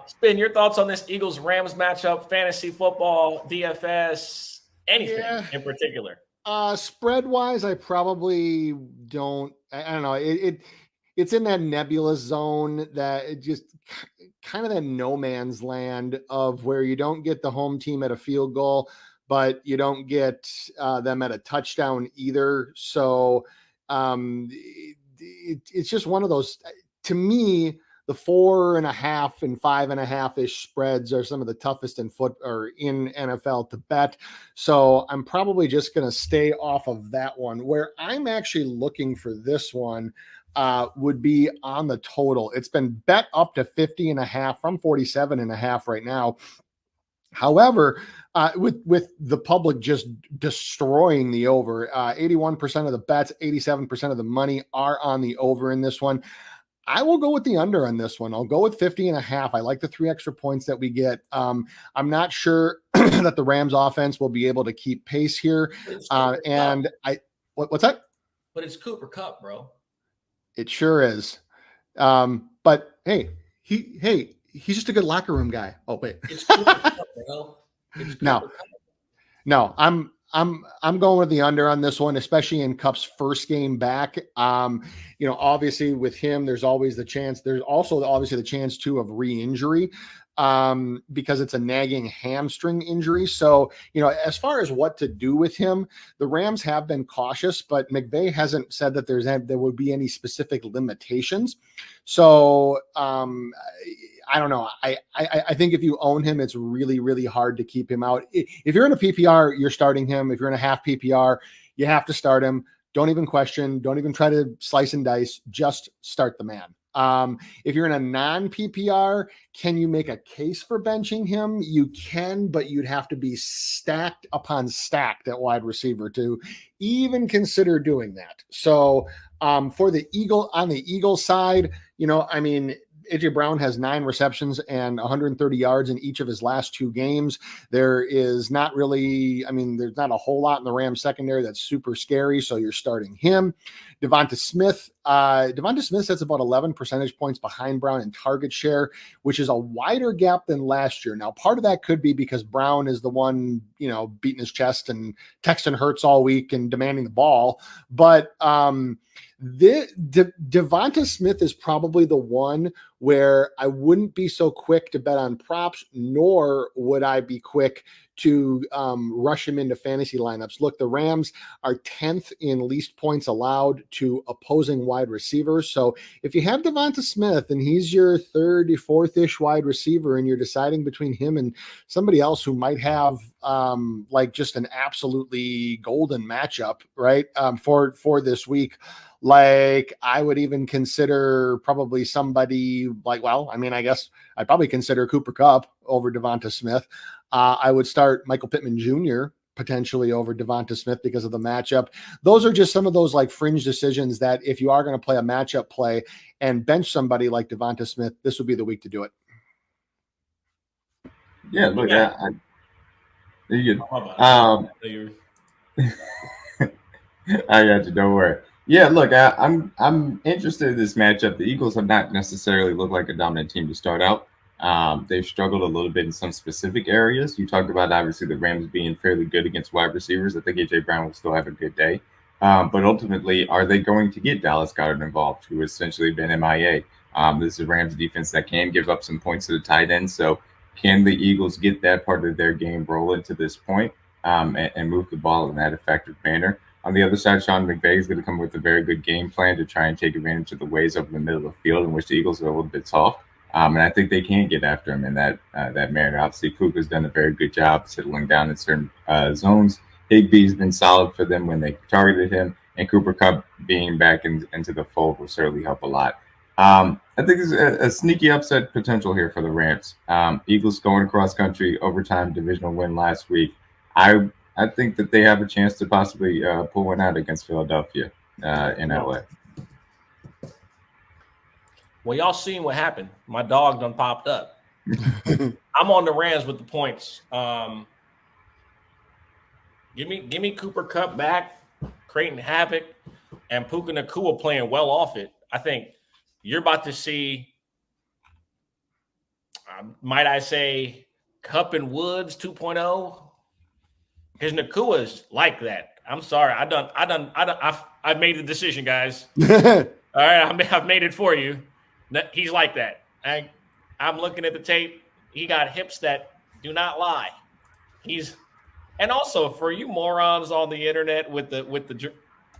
Spin, your thoughts on this Eagles-Rams matchup, fantasy football, DFS, anything in particular? Spread-wise, I probably don't. I don't know. It's in that nebulous zone that it just kind of that no man's land of where you don't get the home team at a field goal, but you don't get them at a touchdown either. So it's just one of those. To me, the 4.5 and 5.5-ish spreads are some of the toughest in NFL to bet. So I'm probably just going to stay off of that one. Where I'm actually looking for this one would be on the total. It's been bet up to 50.5 from 47.5 right now. However, with the public just destroying the over, 81% of the bets, 87% of the money are on the over in this one. I will go with the under on this one. I'll go with 50.5. I like the 3 extra points that we get. I'm not sure that the Rams offense will be able to keep pace here. What's that? But it's Cooper Kupp, bro. It sure is. But hey, he's just a good locker room guy. Oh wait. It's Cooper Kupp, bro. No, I'm going with the under on this one, especially in Kupp's first game back. Obviously with him, there's always the chance. There's also obviously the chance too of re-injury because it's a nagging hamstring injury. So, as far as what to do with him, the Rams have been cautious, but McVay hasn't said that there would be any specific limitations. So, I don't know. I think if you own him, it's really, really hard to keep him out. If you're in a PPR, you're starting him. If you're in a half PPR, you have to start him. Don't even question. Don't even try to slice and dice. Just start the man. If you're in a non-PPR, can you make a case for benching him? You can, but you'd have to be stacked upon stacked at wide receiver to even consider doing that. So for the Eagles side, AJ Brown has 9 receptions and 130 yards in each of his last 2 games. There is not really, there's not a whole lot in the Rams secondary that's super scary. So you're starting him. Devonta Smith sets about 11 percentage points behind Brown in target share, which is a wider gap than last year. Now, part of that could be because Brown is the one, beating his chest and texting Hurts all week and demanding the ball. But Devonta Smith is probably the one where I wouldn't be so quick to bet on props, nor would I be quick to rush him into fantasy lineups. Look, the Rams are 10th in least points allowed to opposing wide receivers. So if you have Devonta Smith and he's your third, fourth-ish wide receiver, and you're deciding between him and somebody else who might have like just an absolutely golden matchup, right, for this week, like I would even consider probably somebody like, well, I mean, I guess I'd probably consider Cooper Kupp over Devonta Smith. I would start Michael Pittman Jr. potentially over Devonta Smith because of the matchup. Those are just some of those like fringe decisions that if you are going to play a matchup play and bench somebody like Devonta Smith, this would be the week to do it. Yeah, look, you good. I got you. Don't worry. Yeah, look, I'm interested in this matchup. The Eagles have not necessarily looked like a dominant team to start out. They've struggled a little bit in some specific areas. You talked about obviously the Rams being fairly good against wide receivers. I think AJ Brown will still have a good day. But ultimately, are they going to get Dallas Goedert involved, who has essentially been MIA? This is a Rams defense that can give up some points to the tight end. So can the Eagles get that part of their game rolling to this point and move the ball in that effective manner? On the other side, Sean McVay is going to come with a very good game plan to try and take advantage of the ways over the middle of the field in which the Eagles are a little bit soft. And I think they can get after him in that manner. Obviously, Puka's done a very good job settling down in certain zones. Higbee's been solid for them when they targeted him, and Cooper Kupp being back into the fold will certainly help a lot. I think there's a sneaky upset potential here for the Rams. Eagles going across country, overtime divisional win last week. I think that they have a chance to possibly pull one out against Philadelphia in LA. Well, y'all seen what happened. My dog done popped up. I'm on the Rams with the points. Give me Cooper Kupp back, creating havoc, and Puka Nacua playing well off it. I think you're about to see, might I say, Kupp and Woods 2.0. Because Nakua's like that. I'm sorry. I've made the decision, guys. All right, I've made it for you. He's like that. I'm looking at the tape. He got hips that do not lie. And also for you morons on the internet with the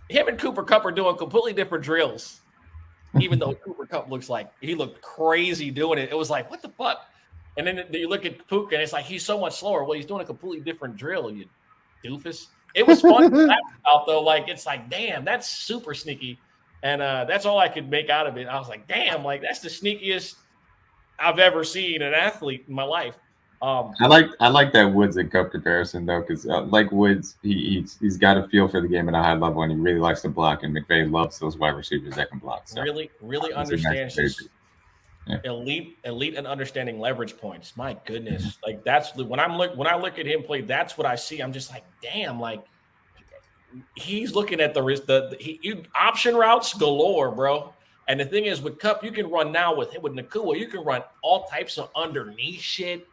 him and Cooper Kupp are doing completely different drills. Even though Cooper Kupp he looked crazy doing it. It was like, what the fuck? And then you look at Puka and it's like he's so much slower. Well, he's doing a completely different drill, you doofus. It was fun to laugh about though. Like it's like, damn, that's super sneaky. And that's all I could make out of it. I was like, damn, like that's the sneakiest I've ever seen an athlete in my life. I like that Woods and Kupp comparison though, because like Woods, he's got a feel for the game at a high level, and he really likes to block. And McVay loves those wide receivers that can block. So really understands elite and understanding leverage points. My goodness, like that's when I look at him play, that's what I see. I'm just like, damn, like he's looking at the option routes galore, bro. And the thing is, with Kupp, you can run now with Nacua. You can run all types of underneath shit,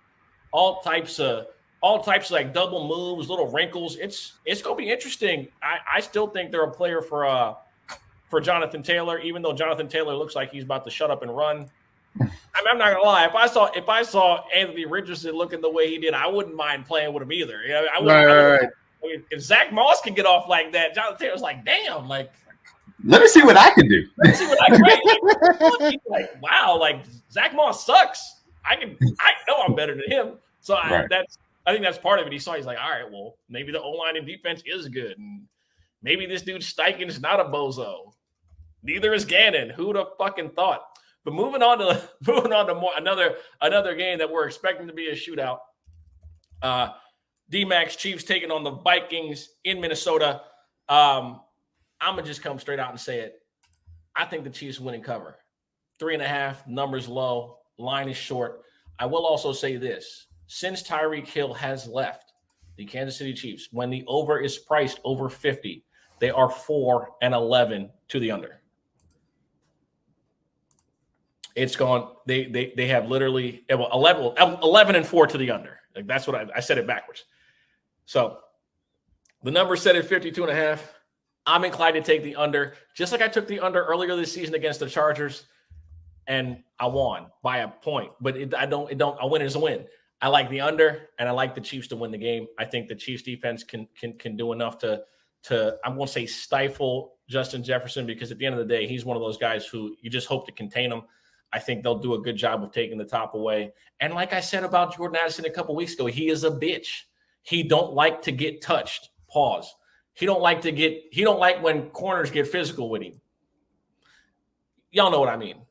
all types of like double moves, little wrinkles. It's gonna be interesting. I still think they're a player for Jonathan Taylor, even though Jonathan Taylor looks like he's about to shut up and run. I mean, I'm not gonna lie. If I saw Anthony Richardson looking the way he did, I wouldn't mind playing with him either. You know, I wouldn't. Right. I mean, if Zach Moss can get off like that, Jonathan Taylor's like, damn, like. Let me see what I can do. Let me see what I can do. Like, wow, like Zach Moss sucks. I know I'm better than him. So I think that's part of it. He's like, all right, well, maybe the O-line and defense is good. And maybe this dude Steichen's not a bozo. Neither is Gannon. Who'd have fucking thought? But moving on to more another game that we're expecting to be a shootout. D-Max Chiefs taking on the Vikings in Minnesota. I'm going to just come straight out and say it. I think the Chiefs win and cover. 3.5, numbers low, line is short. I will also say this. Since Tyreek Hill has left the Kansas City Chiefs, when the over is priced over 50, they are 4-11 to the under. It's gone. They have literally 11-4 to the under. Like that's what I said it backwards. So the number set at 52.5. I'm inclined to take the under, just like I took the under earlier this season against the Chargers. and I won by a point. But a win is a win. I like the under, and I like the Chiefs to win the game. I think the Chiefs defense can do enough to I'm going to say stifle Justin Jefferson, because at the end of the day, he's one of those guys who you just hope to contain him. I think they'll do a good job of taking the top away. And like I said about Jordan Addison a couple weeks ago, he is a bitch. He don't like to get touched. Pause. He don't like when corners get physical with him. Y'all know what I mean.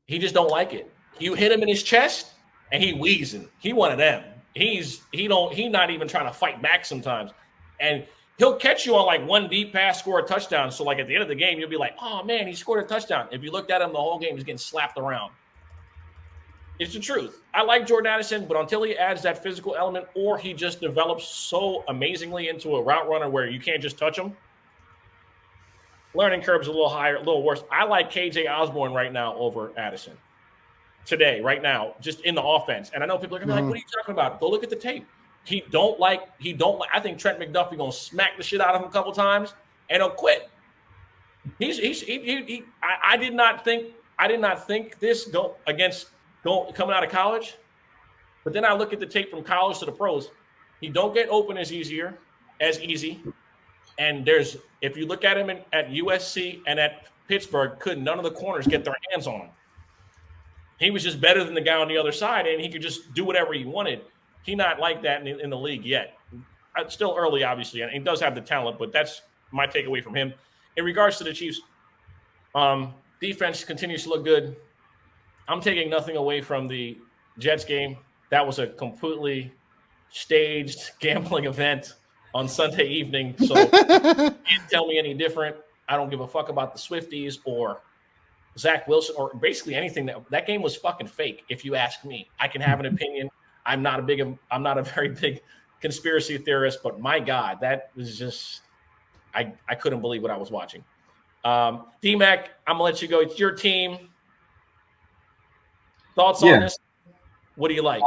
He just don't like it. You hit him in his chest and he wheezing. He one of them. He's not even trying to fight back sometimes. And he'll catch you on like one deep pass, score a touchdown. So like at the end of the game, you'll be like, oh man, he scored a touchdown. If you looked at him the whole game, he's getting slapped around. It's the truth. I like Jordan Addison, but until he adds that physical element, or he just develops so amazingly into a route runner where you can't just touch him, learning curve's a little higher, a little worse. I like KJ Osborne right now over Addison. Today, right now, just in the offense. And I know people are gonna be like, what are you talking about? Go look at the tape. I think Trent McDuffie gonna smack the shit out of him a couple times and he'll quit. I did not think this coming out of college, but then I look at the tape from college to the pros. He don't get open as easy. And if you look at him at USC and at Pittsburgh, none of the corners get their hands on him. He was just better than the guy on the other side, and he could just do whatever he wanted. He's not like that in the league yet. It's still early, obviously, and he does have the talent, but that's my takeaway from him. In regards to the Chiefs, defense continues to look good. I'm taking nothing away from the Jets game. That was a completely staged gambling event on Sunday evening, so you can't tell me any different. I don't give a fuck about the Swifties or Zach Wilson or basically anything. That game was fucking fake, if you ask me. I can have an opinion. I'm not a very big conspiracy theorist, but my God, that was just I couldn't believe what I was watching. D-Mac, I'm gonna let you go. It's your team. Thoughts on this? What do you like?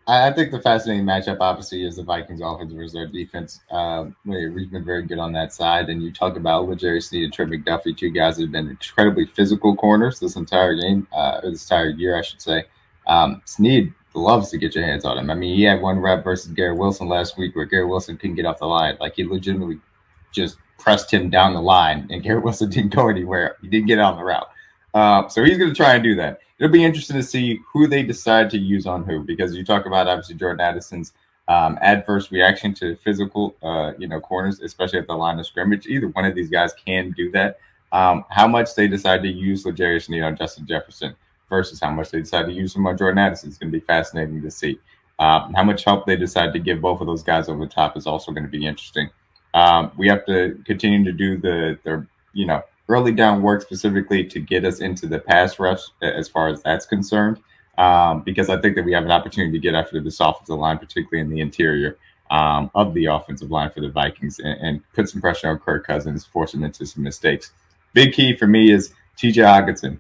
I think the fascinating matchup, obviously, is the Vikings offense versus their defense. We've been very good on that side. And you talk about L'Jarius Sneed and Trent McDuffie, two guys that have been incredibly physical corners this entire game, or this entire year, I should say. Sneed loves to get your hands on him. I mean, he had one rep versus Garrett Wilson last week where Garrett Wilson couldn't get off the line. Like, he legitimately just pressed him down the line, and Garrett Wilson didn't go anywhere. He didn't get on the route. So he's going to try and do that. It'll be interesting to see who they decide to use on who, because you talk about, obviously, Jordan Addison's adverse reaction to physical, corners, especially at the line of scrimmage. Either one of these guys can do that. How much they decide to use L'Jarius Sneed on Justin Jefferson versus how much they decide to use him on Jordan Addison is going to be fascinating to see. How much help they decide to give both of those guys over the top is also going to be interesting. We have to continue to do the early down work specifically to get us into the pass rush as far as that's concerned, because I think that we have an opportunity to get after this offensive line, particularly in the interior of the offensive line for the Vikings, and put some pressure on Kirk Cousins, force him into some mistakes. Big key for me is TJ Hockenson.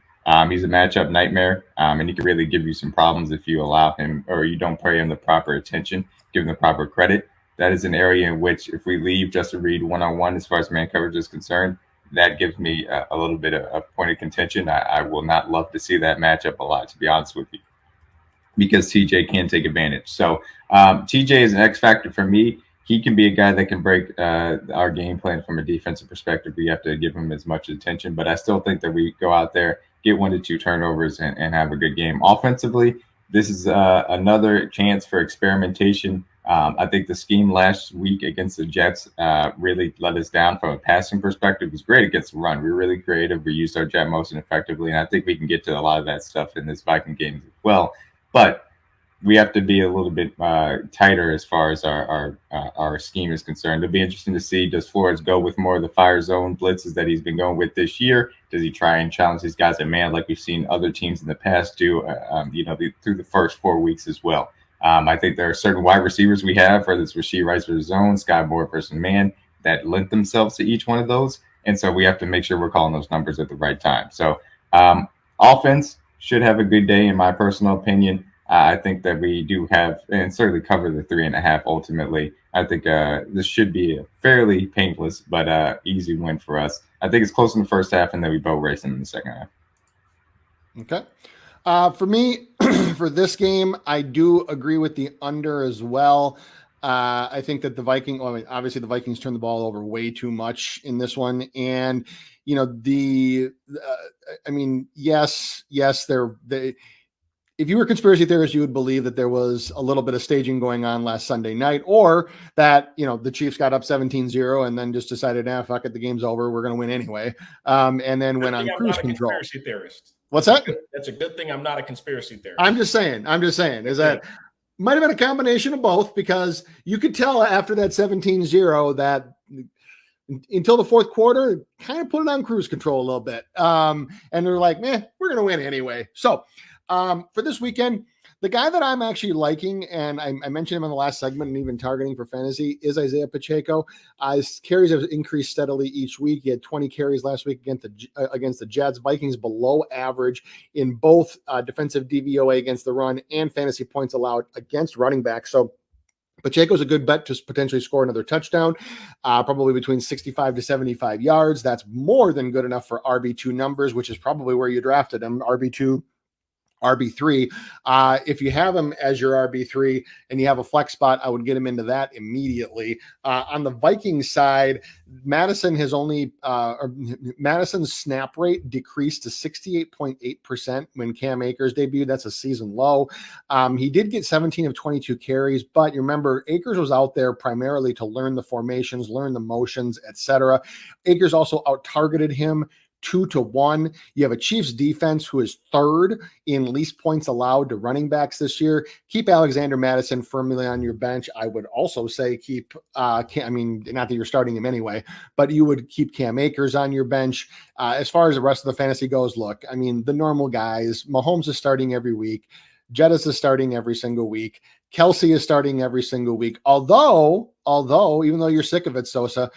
He's a matchup nightmare, and he can really give you some problems if you allow him or you don't pay him the proper attention, give him the proper credit. That is an area in which if we leave Justin Reed one-on-one as far as man coverage is concerned, that gives me a little bit of a point of contention. I will not love to see that matchup a lot, to be honest with you, because TJ can take advantage. So TJ is an X factor for me. He can be a guy that can break our game plan from a defensive perspective. We have to give him as much attention, but I still think that we go out there, get 1 to 2 turnovers, and have a good game. Offensively, this is another chance for experimentation. I think the scheme last week against the Jets really let us down from a passing perspective. It was great against the run. We were really creative. We used our jet motion effectively, and I think we can get to a lot of that stuff in this Viking game as well. But we have to be a little bit tighter as far as our scheme is concerned. It'll be interesting to see, does Flores go with more of the fire zone blitzes that he's been going with this year? Does he try and challenge these guys at man like we've seen other teams in the past do, through the first 4 weeks as well? I think there are certain wide receivers we have, whether it's Rashee Rice versus zone, Sky Moore versus man, that lend themselves to each one of those. And so we have to make sure we're calling those numbers at the right time. So offense should have a good day, in my personal opinion. I think that we do have, and certainly cover the 3.5 ultimately. I think this should be a fairly painless but easy win for us. I think it's close in the first half, and then we boat race them in the second half. Okay. For me, for this game, I do agree with the under as well. I think that obviously the Vikings turned the ball over way too much in this one. And, yes, if you were conspiracy theorists, you would believe that there was a little bit of staging going on last Sunday night, or that, the Chiefs got up 17-0 and then just decided, fuck it, the game's over. We're going to win anyway. And then went on cruise control. Conspiracy theorist. What's that? That's a good thing I'm not a conspiracy theorist. I'm just saying is that might have been a combination of both, because you could tell after that 17-0 that until the fourth quarter, kind of put it on cruise control a little bit. And they're like, we're going to win anyway. So for this weekend, the guy that I'm actually liking, and I mentioned him in the last segment and even targeting for fantasy, is Isaiah Pacheco. His carries have increased steadily each week. He had 20 carries last week against the Jets. Vikings below average in both defensive DVOA against the run and fantasy points allowed against running backs. So Pacheco's a good bet to potentially score another touchdown, probably between 65 to 75 yards. That's more than good enough for RB2 numbers, which is probably where you drafted him, RB2. RB3. If you have him as your RB3 and you have a flex spot, I would get him into that immediately. On the Vikings side, Madison's snap rate decreased to 68.8% when Cam Akers debuted. That's a season low. He did get 17 of 22 carries, but you remember Akers was out there primarily to learn the formations, learn the motions, etc. Akers also out-targeted him 2-1. You have a Chiefs defense who is third in least points allowed to running backs this year. Keep Alexander Mattison firmly on your bench. I would also say keep, not that you're starting him anyway, but you would keep Cam Akers on your bench. As far as the rest of the fantasy goes, look, the normal guys, Mahomes is starting every week. Jettis is starting every single week. Kelsey is starting every single week. Although, even though you're sick of it, Sosa,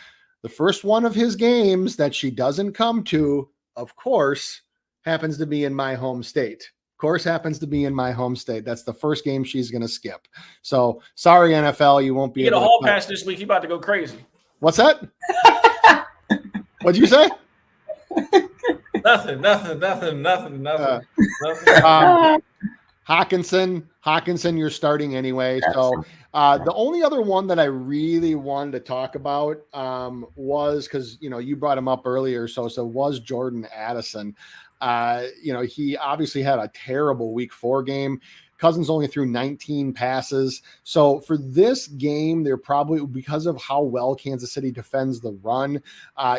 the first one of his games that she doesn't come to, of course, happens to be in my home state. That's the first game she's going to skip. So sorry, NFL, you won't be able to. Get a hall pass this week. You about to go crazy. What's that? What'd you say? Nothing. Hawkinson, you're starting anyway. So the only other one that I really wanted to talk about was, because you brought him up earlier, so was Jordan Addison. He obviously had a terrible week 4 game. Cousins only threw 19 passes. So for this game, they're probably, because of how well Kansas City defends the run,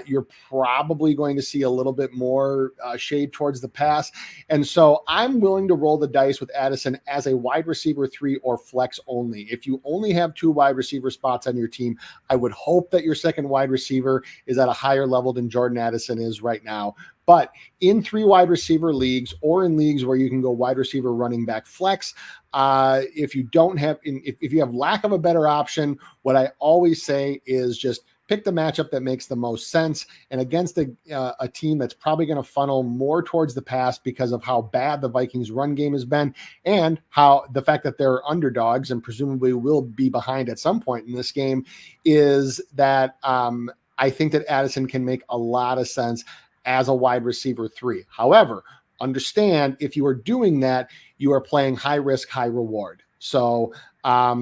you're probably going to see a little bit more shade towards the pass. And so I'm willing to roll the dice with Addison as a wide receiver 3 or flex only. If you only have 2 wide receiver spots on your team, I would hope that your second wide receiver is at a higher level than Jordan Addison is right now. But in 3 wide receiver leagues, or in leagues where you can go wide receiver, running back, flex, if you have lack of a better option, what I always say is just pick the matchup that makes the most sense. And against a team that's probably going to funnel more towards the pass because of how bad the Vikings run game has been, and how the fact that they're underdogs and presumably will be behind at some point in this game, is that I think that Addison can make a lot of sense as a wide receiver 3. However, understand, if you are doing that, you are playing high risk, high reward. So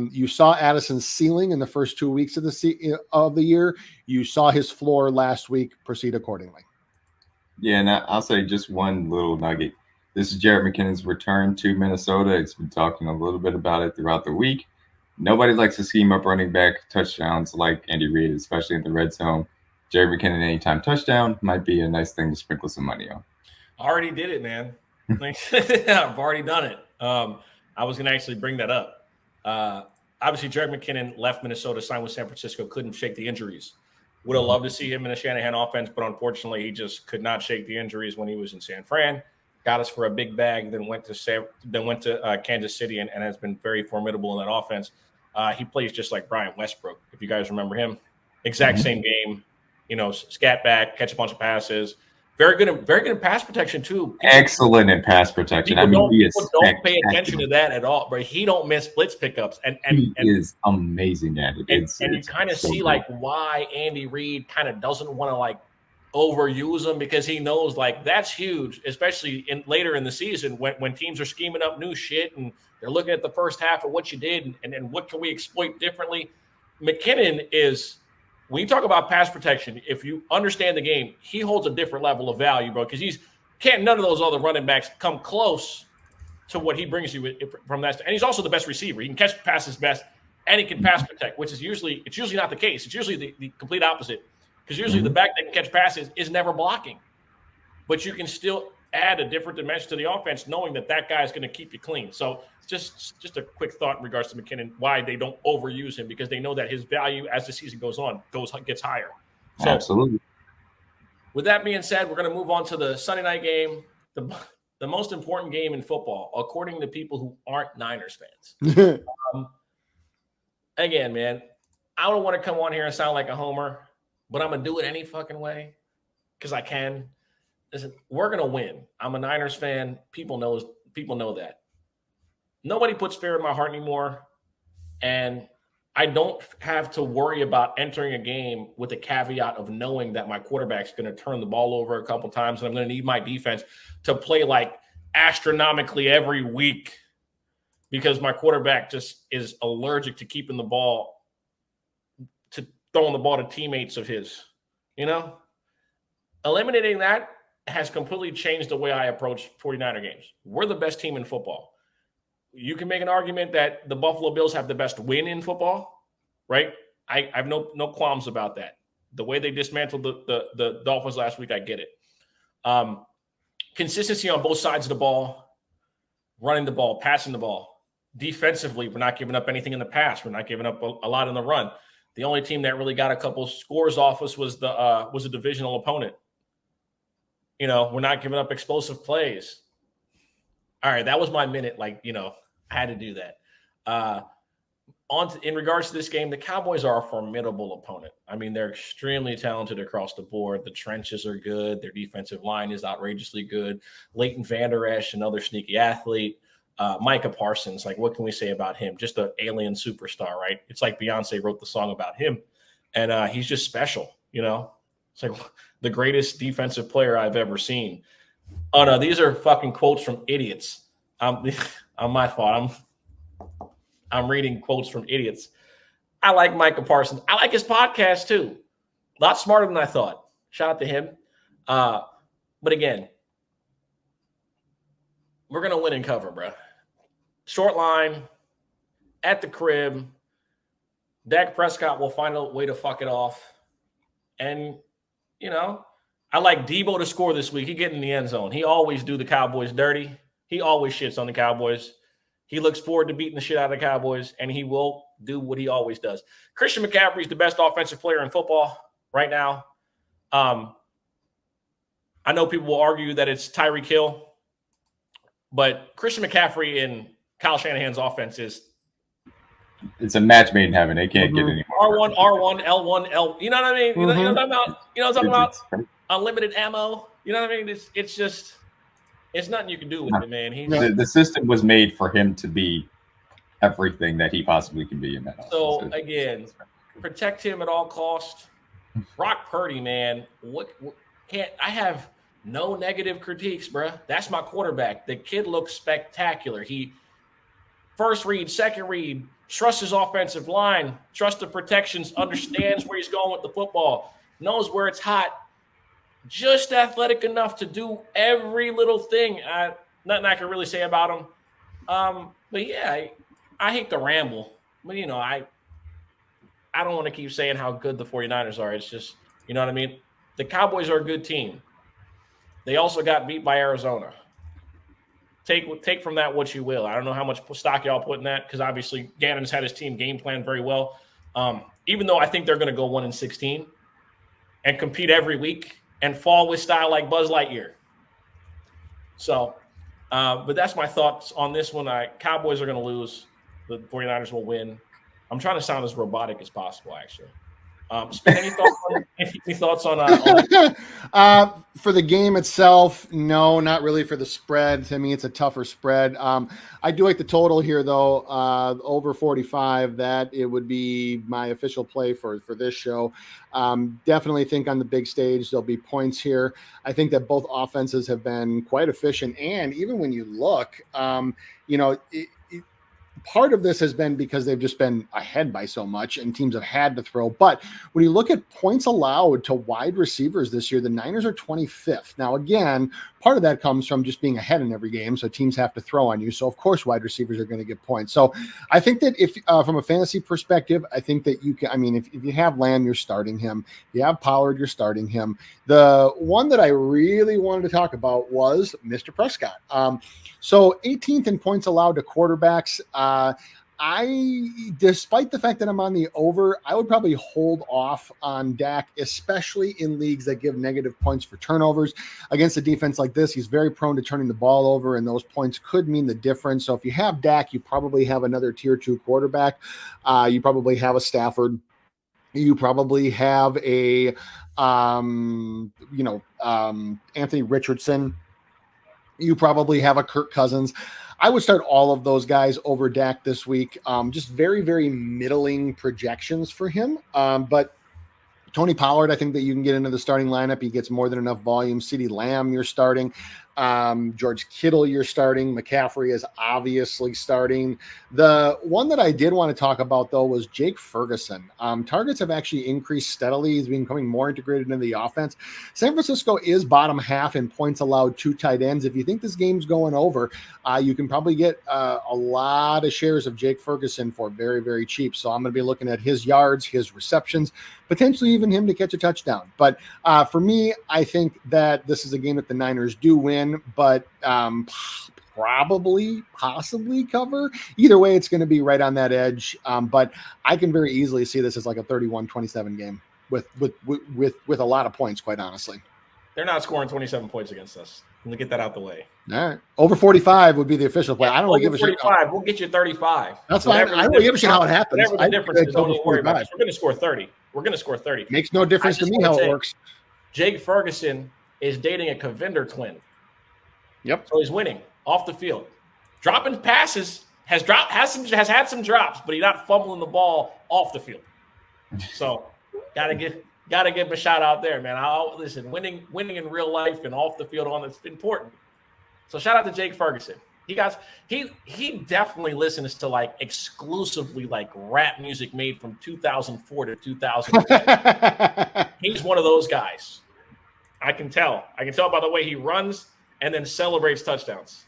you saw Addison's ceiling in the first 2 weeks of the year. You saw his floor last week. Proceed accordingly. Yeah, and I'll say just one little nugget. This is Jerick McKinnon's return to Minnesota. It's been talking a little bit about it throughout the week. Nobody likes to scheme up running back touchdowns like Andy Reid, especially in the red zone. Jerick McKinnon anytime touchdown might be a nice thing to sprinkle some money on. I already did it, man. I've already done it. I was going to actually bring that up. Obviously, Jerick McKinnon left Minnesota, signed with San Francisco, couldn't shake the injuries. Would have loved to see him in a Shanahan offense, but unfortunately, he just could not shake the injuries when he was in San Fran. Got us for a big bag, then went to Kansas City and has been very formidable in that offense. He plays just like Brian Westbrook, if you guys remember him. Exact same game. Scat back, catch a bunch of passes. Very good in pass protection too. Excellent in pass protection. People don't pay attention to that at all, but he don't miss blitz pickups, and he is amazing at it. And you kind of see like why Andy Reid kind of doesn't want to like overuse him because he knows like that's huge, especially later in the season when teams are scheming up new shit and they're looking at the first half of what you did and what can we exploit differently. McKinnon is, when you talk about pass protection, if you understand the game, he holds a different level of value, bro, because none of those other running backs come close to what he brings you from that. And he's also the best receiver. He can catch passes best and he can pass protect, which is usually not the case. It's usually the complete opposite. Because usually the back that can catch passes is never blocking. But you can still add a different dimension to the offense knowing that guy is going to keep you clean. So just a quick thought in regards to McKinnon, why they don't overuse him, because they know that his value as the season goes on gets higher. So, absolutely. With that being said, we're going to move on to the Sunday night game, the most important game in football, according to people who aren't Niners fans. Again, man, I don't want to come on here and sound like a homer, but I'm going to do it any fucking way because I can. Listen, we're going to win. I'm a Niners fan. People know that. Nobody puts fear in my heart anymore. And I don't have to worry about entering a game with the caveat of knowing that my quarterback's going to turn the ball over a couple times and I'm going to need my defense to play like astronomically every week because my quarterback just is allergic to throwing the ball to teammates of his, Eliminating that has completely changed the way I approach 49er games. We're the best team in football. You can make an argument that the Buffalo Bills have the best win in football, right? I have no qualms about that. The way they dismantled the Dolphins last week, I get it. Consistency on both sides of the ball, running the ball, passing the ball. Defensively, we're not giving up anything in the pass. We're not giving up a lot in the run. The only team that really got a couple scores off us was a divisional opponent. We're not giving up explosive plays. All right, that was my minute. I had to do that. In regards to this game, the Cowboys are a formidable opponent. I mean, they're extremely talented across the board. The trenches are good. Their defensive line is outrageously good. Leighton Vander Esch, another sneaky athlete. Micah Parsons, what can we say about him? Just an alien superstar, right? It's like Beyonce wrote the song about him. And he's just special, It's like the greatest defensive player I've ever seen. Oh, no, these are fucking quotes from idiots. On my fault. I'm reading quotes from idiots. I like Micah Parsons. I like his podcast, too. A lot smarter than I thought. Shout out to him. But again, we're going to win and cover, bro. Short line, at the crib. Dak Prescott will find a way to fuck it off. And, I like Debo to score this week. He get in the end zone. He always do the Cowboys dirty. He always shits on the Cowboys. He looks forward to beating the shit out of the Cowboys, and he will do what he always does. Christian McCaffrey is the best offensive player in football right now. I know people will argue that it's Tyreek Hill, but Christian McCaffrey in Kyle Shanahan's offense it's a match made in heaven. They can't get any more. R1, L1, L. You know what I mean? You know what I'm talking about? Unlimited ammo. You know what I mean? It's just it's nothing you can do with it, man. The system was made for him to be everything that he possibly can be in that. So again, protect him at all costs. Brock Purdy, man. I have no negative critiques, bro. That's my quarterback. The kid looks spectacular. He first read, second read, trusts his offensive line, trusts the protections, understands where he's going with the football, knows where it's hot, just athletic enough to do every little thing. Nothing I can really say about him. But yeah, I hate to ramble, but I don't want to keep saying how good the 49ers are. It's just, you know what I mean? The Cowboys are a good team. They also got beat by Arizona. Take from that what you will. I don't know how much stock y'all put in that because obviously Gannon's had his team game plan very well. Even though I think they're going to go 1-16 and compete every week and fall with style like Buzz Lightyear. So, but that's my thoughts on this one. Cowboys are going to lose. The 49ers will win. I'm trying to sound as robotic as possible, actually. Spin, any thoughts on for the game itself? No, not really for the spread. I mean, it's a tougher spread. I do like the total here, though. Over 45. That it would be my official play for this show. Definitely think on the big stage there'll be points here. I think that both offenses have been quite efficient, and even when you look, part of this has been because they've just been ahead by so much and teams have had to throw. But when you look at points allowed to wide receivers this year, the Niners are 25th. Now, again, part of that comes from just being ahead in every game. So teams have to throw on you. So of course, wide receivers are going to get points. So I think that if from a fantasy perspective, I think that you can, I mean, if you have Lamb, you're starting him. If you have Pollard, you're starting him. The one that I really wanted to talk about was Mr. Prescott. So 18th in points allowed to quarterbacks. Despite the fact that I'm on the over, I would probably hold off on Dak, especially in leagues that give negative points for turnovers. Against a defense like this, he's very prone to turning the ball over, and those points could mean the difference. So if you have Dak, you probably have another tier 2 quarterback. You probably have a Stafford. You probably have a, Anthony Richardson. You probably have a Kirk Cousins. I would start all of those guys over Dak this week. Just very, very middling projections for him. But Tony Pollard, I think that you can get into the starting lineup. He gets more than enough volume. CeeDee Lamb, you're starting. George Kittle, you're starting. McCaffrey is obviously starting. The one that I did want to talk about, though, was Jake Ferguson. Targets have actually increased steadily. He's becoming more integrated into the offense. San Francisco is bottom half in points allowed to tight ends. If you think this game's going over, you can probably get a lot of shares of Jake Ferguson for very, very cheap. So I'm going to be looking at his yards, his receptions, potentially even him to catch a touchdown. But for me, I think that this is a game that the Niners do win, but possibly cover. Either way, it's going to be right on that edge. But I can very easily see this as like a 31-27 game with a lot of points, quite honestly. They're not scoring 27 points against us. Let me get that out the way. All right. Over 45 would be the official play. I don't really give a shit. 45, we'll get you 35. That's fine. I don't give a shit how it happens. Whatever the difference is, don't worry about it. We're going to score 30. We're going to score 30. Makes no difference to me how it works. Jake Ferguson is dating a Cavinder twin. Yep. So he's winning off the field. Dropping passes, has had some drops, but he's not fumbling the ball off the field. So gotta give him a shout out there, man. Listen, winning in real life and off the field it's important. So shout out to Jake Ferguson. He definitely listens to like exclusively like rap music made from 2004 to 2010. He's one of those guys. I can tell by the way he runs and then celebrates touchdowns.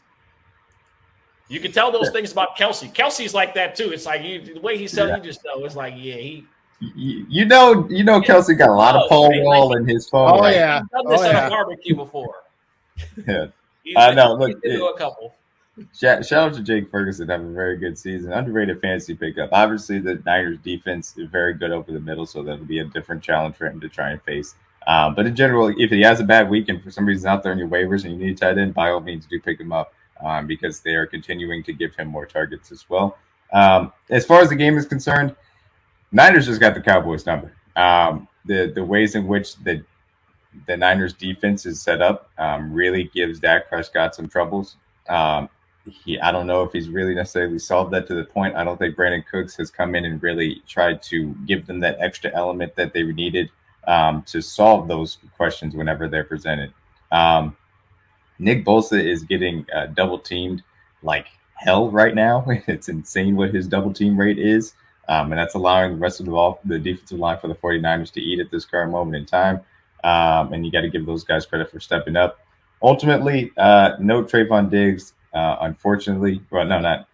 You can tell those things about Kelsey. Kelsey's like that too. It's like the way he said, you just know. It's like, You know, Kelsey got a lot of pole wall in his phone. Oh yeah, he's done this at a barbecue before. Yeah, I know. Look, a couple. Shout out to Jake Ferguson, having a very good season. Underrated fantasy pickup. Obviously, the Niners defense is very good over the middle, so that'll be a different challenge for him to try and face. But in general, if he has a bad week and for some reason out there in your waivers and you need a tight end, by all means do pick him up because they are continuing to give him more targets as well. As far as the game is concerned, Niners just got the Cowboys number. The ways in which the Niners defense is set up really gives Dak Prescott some troubles. I don't know if he's really necessarily solved that to the point. I don't think Brandon Cooks has come in and really tried to give them that extra element that they needed to solve those questions whenever they're presented. Nick Bosa is getting double teamed like hell right now. It's insane what his double team rate is. And that's allowing the rest of the defensive line for the 49ers to eat at this current moment in time. And you got to give those guys credit for stepping up. Ultimately, no Trayvon Diggs, unfortunately. Well, no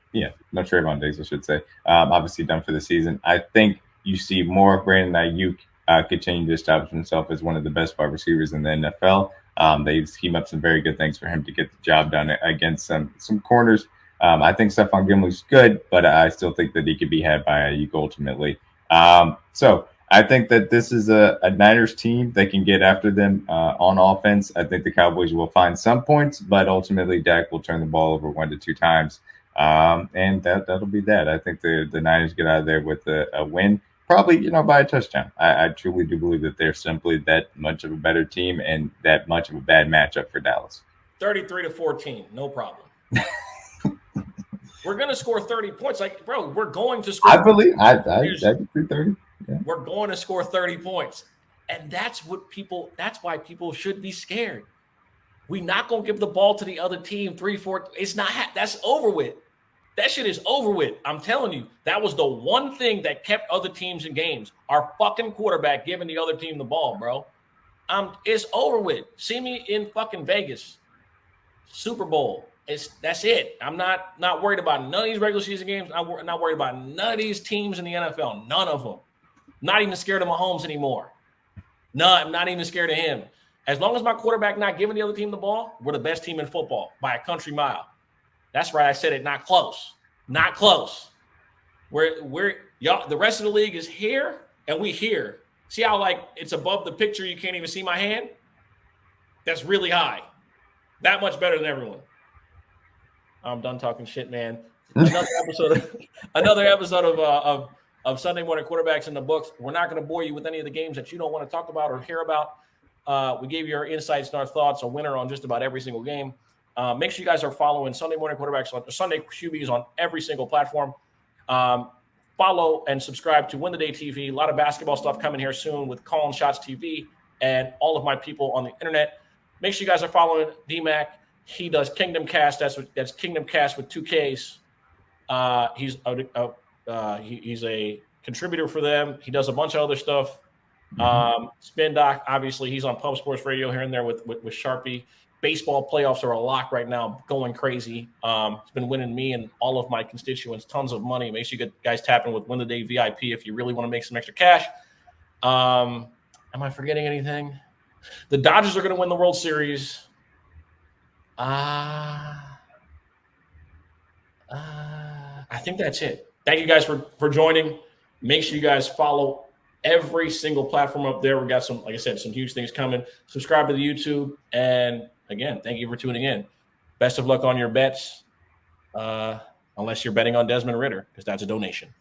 Trayvon Diggs, I should say. Obviously done for the season. I think you see more of Brandon Ayuk continue to establish himself as one of the best wide receivers in the NFL. They've schemed up some very good things for him to get the job done against some corners. I think Stephon Gilmore's good, but I still think that he could be had by Ayuk ultimately. So I think that this is a Niners team that can get after them on offense. I think the Cowboys will find some points, but ultimately Dak will turn the ball over 1 to 2 times. And that'll be that. I think the Niners get out of there with a win. probably, by a touchdown. I truly do believe that they're simply that much of a better team and that much of a bad matchup for Dallas. 33-14, no problem. We're going to score 30 points. Like, bro, we're going to score. I believe I can see 30. Yeah. We're going to score 30 points. And that's why people should be scared. We're not going to give the ball to the other team 3-4. It's not, that's over with. That shit is over with. I'm telling you, that was the one thing that kept other teams in games. Our fucking quarterback giving the other team the ball, bro. It's over with. See me in fucking Vegas. Super Bowl. That's it. I'm not worried about none of these regular season games. I'm not worried about none of these teams in the NFL. None of them. Not even scared of Mahomes anymore. No, I'm not even scared of him. As long as my quarterback not giving the other team the ball, we're the best team in football by a country mile. That's right. I said it. Not close. Not close. We're y'all. The rest of the league is here, and we here. See how like it's above the picture? You can't even see my hand. That's really high. That much better than everyone. I'm done talking shit, man. Another episode of Sunday Morning Quarterbacks in the books. We're not going to bore you with any of the games that you don't want to talk about or hear about. We gave you our insights and our thoughts, a winner on just about every single game. Make sure you guys are following Sunday Morning Quarterbacks on Sunday QBs on every single platform. Follow and subscribe to Win the Day TV. A lot of basketball stuff coming here soon with Calling Shots TV and all of my people on the internet. Make sure you guys are following DMAC. He does Kingdom Cast. That's Kingdom Cast with 2 Ks. He's a contributor for them. He does a bunch of other stuff. Spin Doc, obviously, he's on Pub Sports Radio here and there with Sharpie. Baseball playoffs are a lock right now, going crazy. It's been winning me and all of my constituents tons of money. Make sure you guys tap in with Win the Day VIP if you really want to make some extra cash. Am I forgetting anything? The Dodgers are going to win the World Series. I think that's it. Thank you guys for joining. Make sure you guys follow every single platform up there. We got some, like I said, some huge things coming. Subscribe to the YouTube. And again, thank you for tuning in. Best of luck on your bets. Unless you're betting on Desmond Ridder, because that's a donation.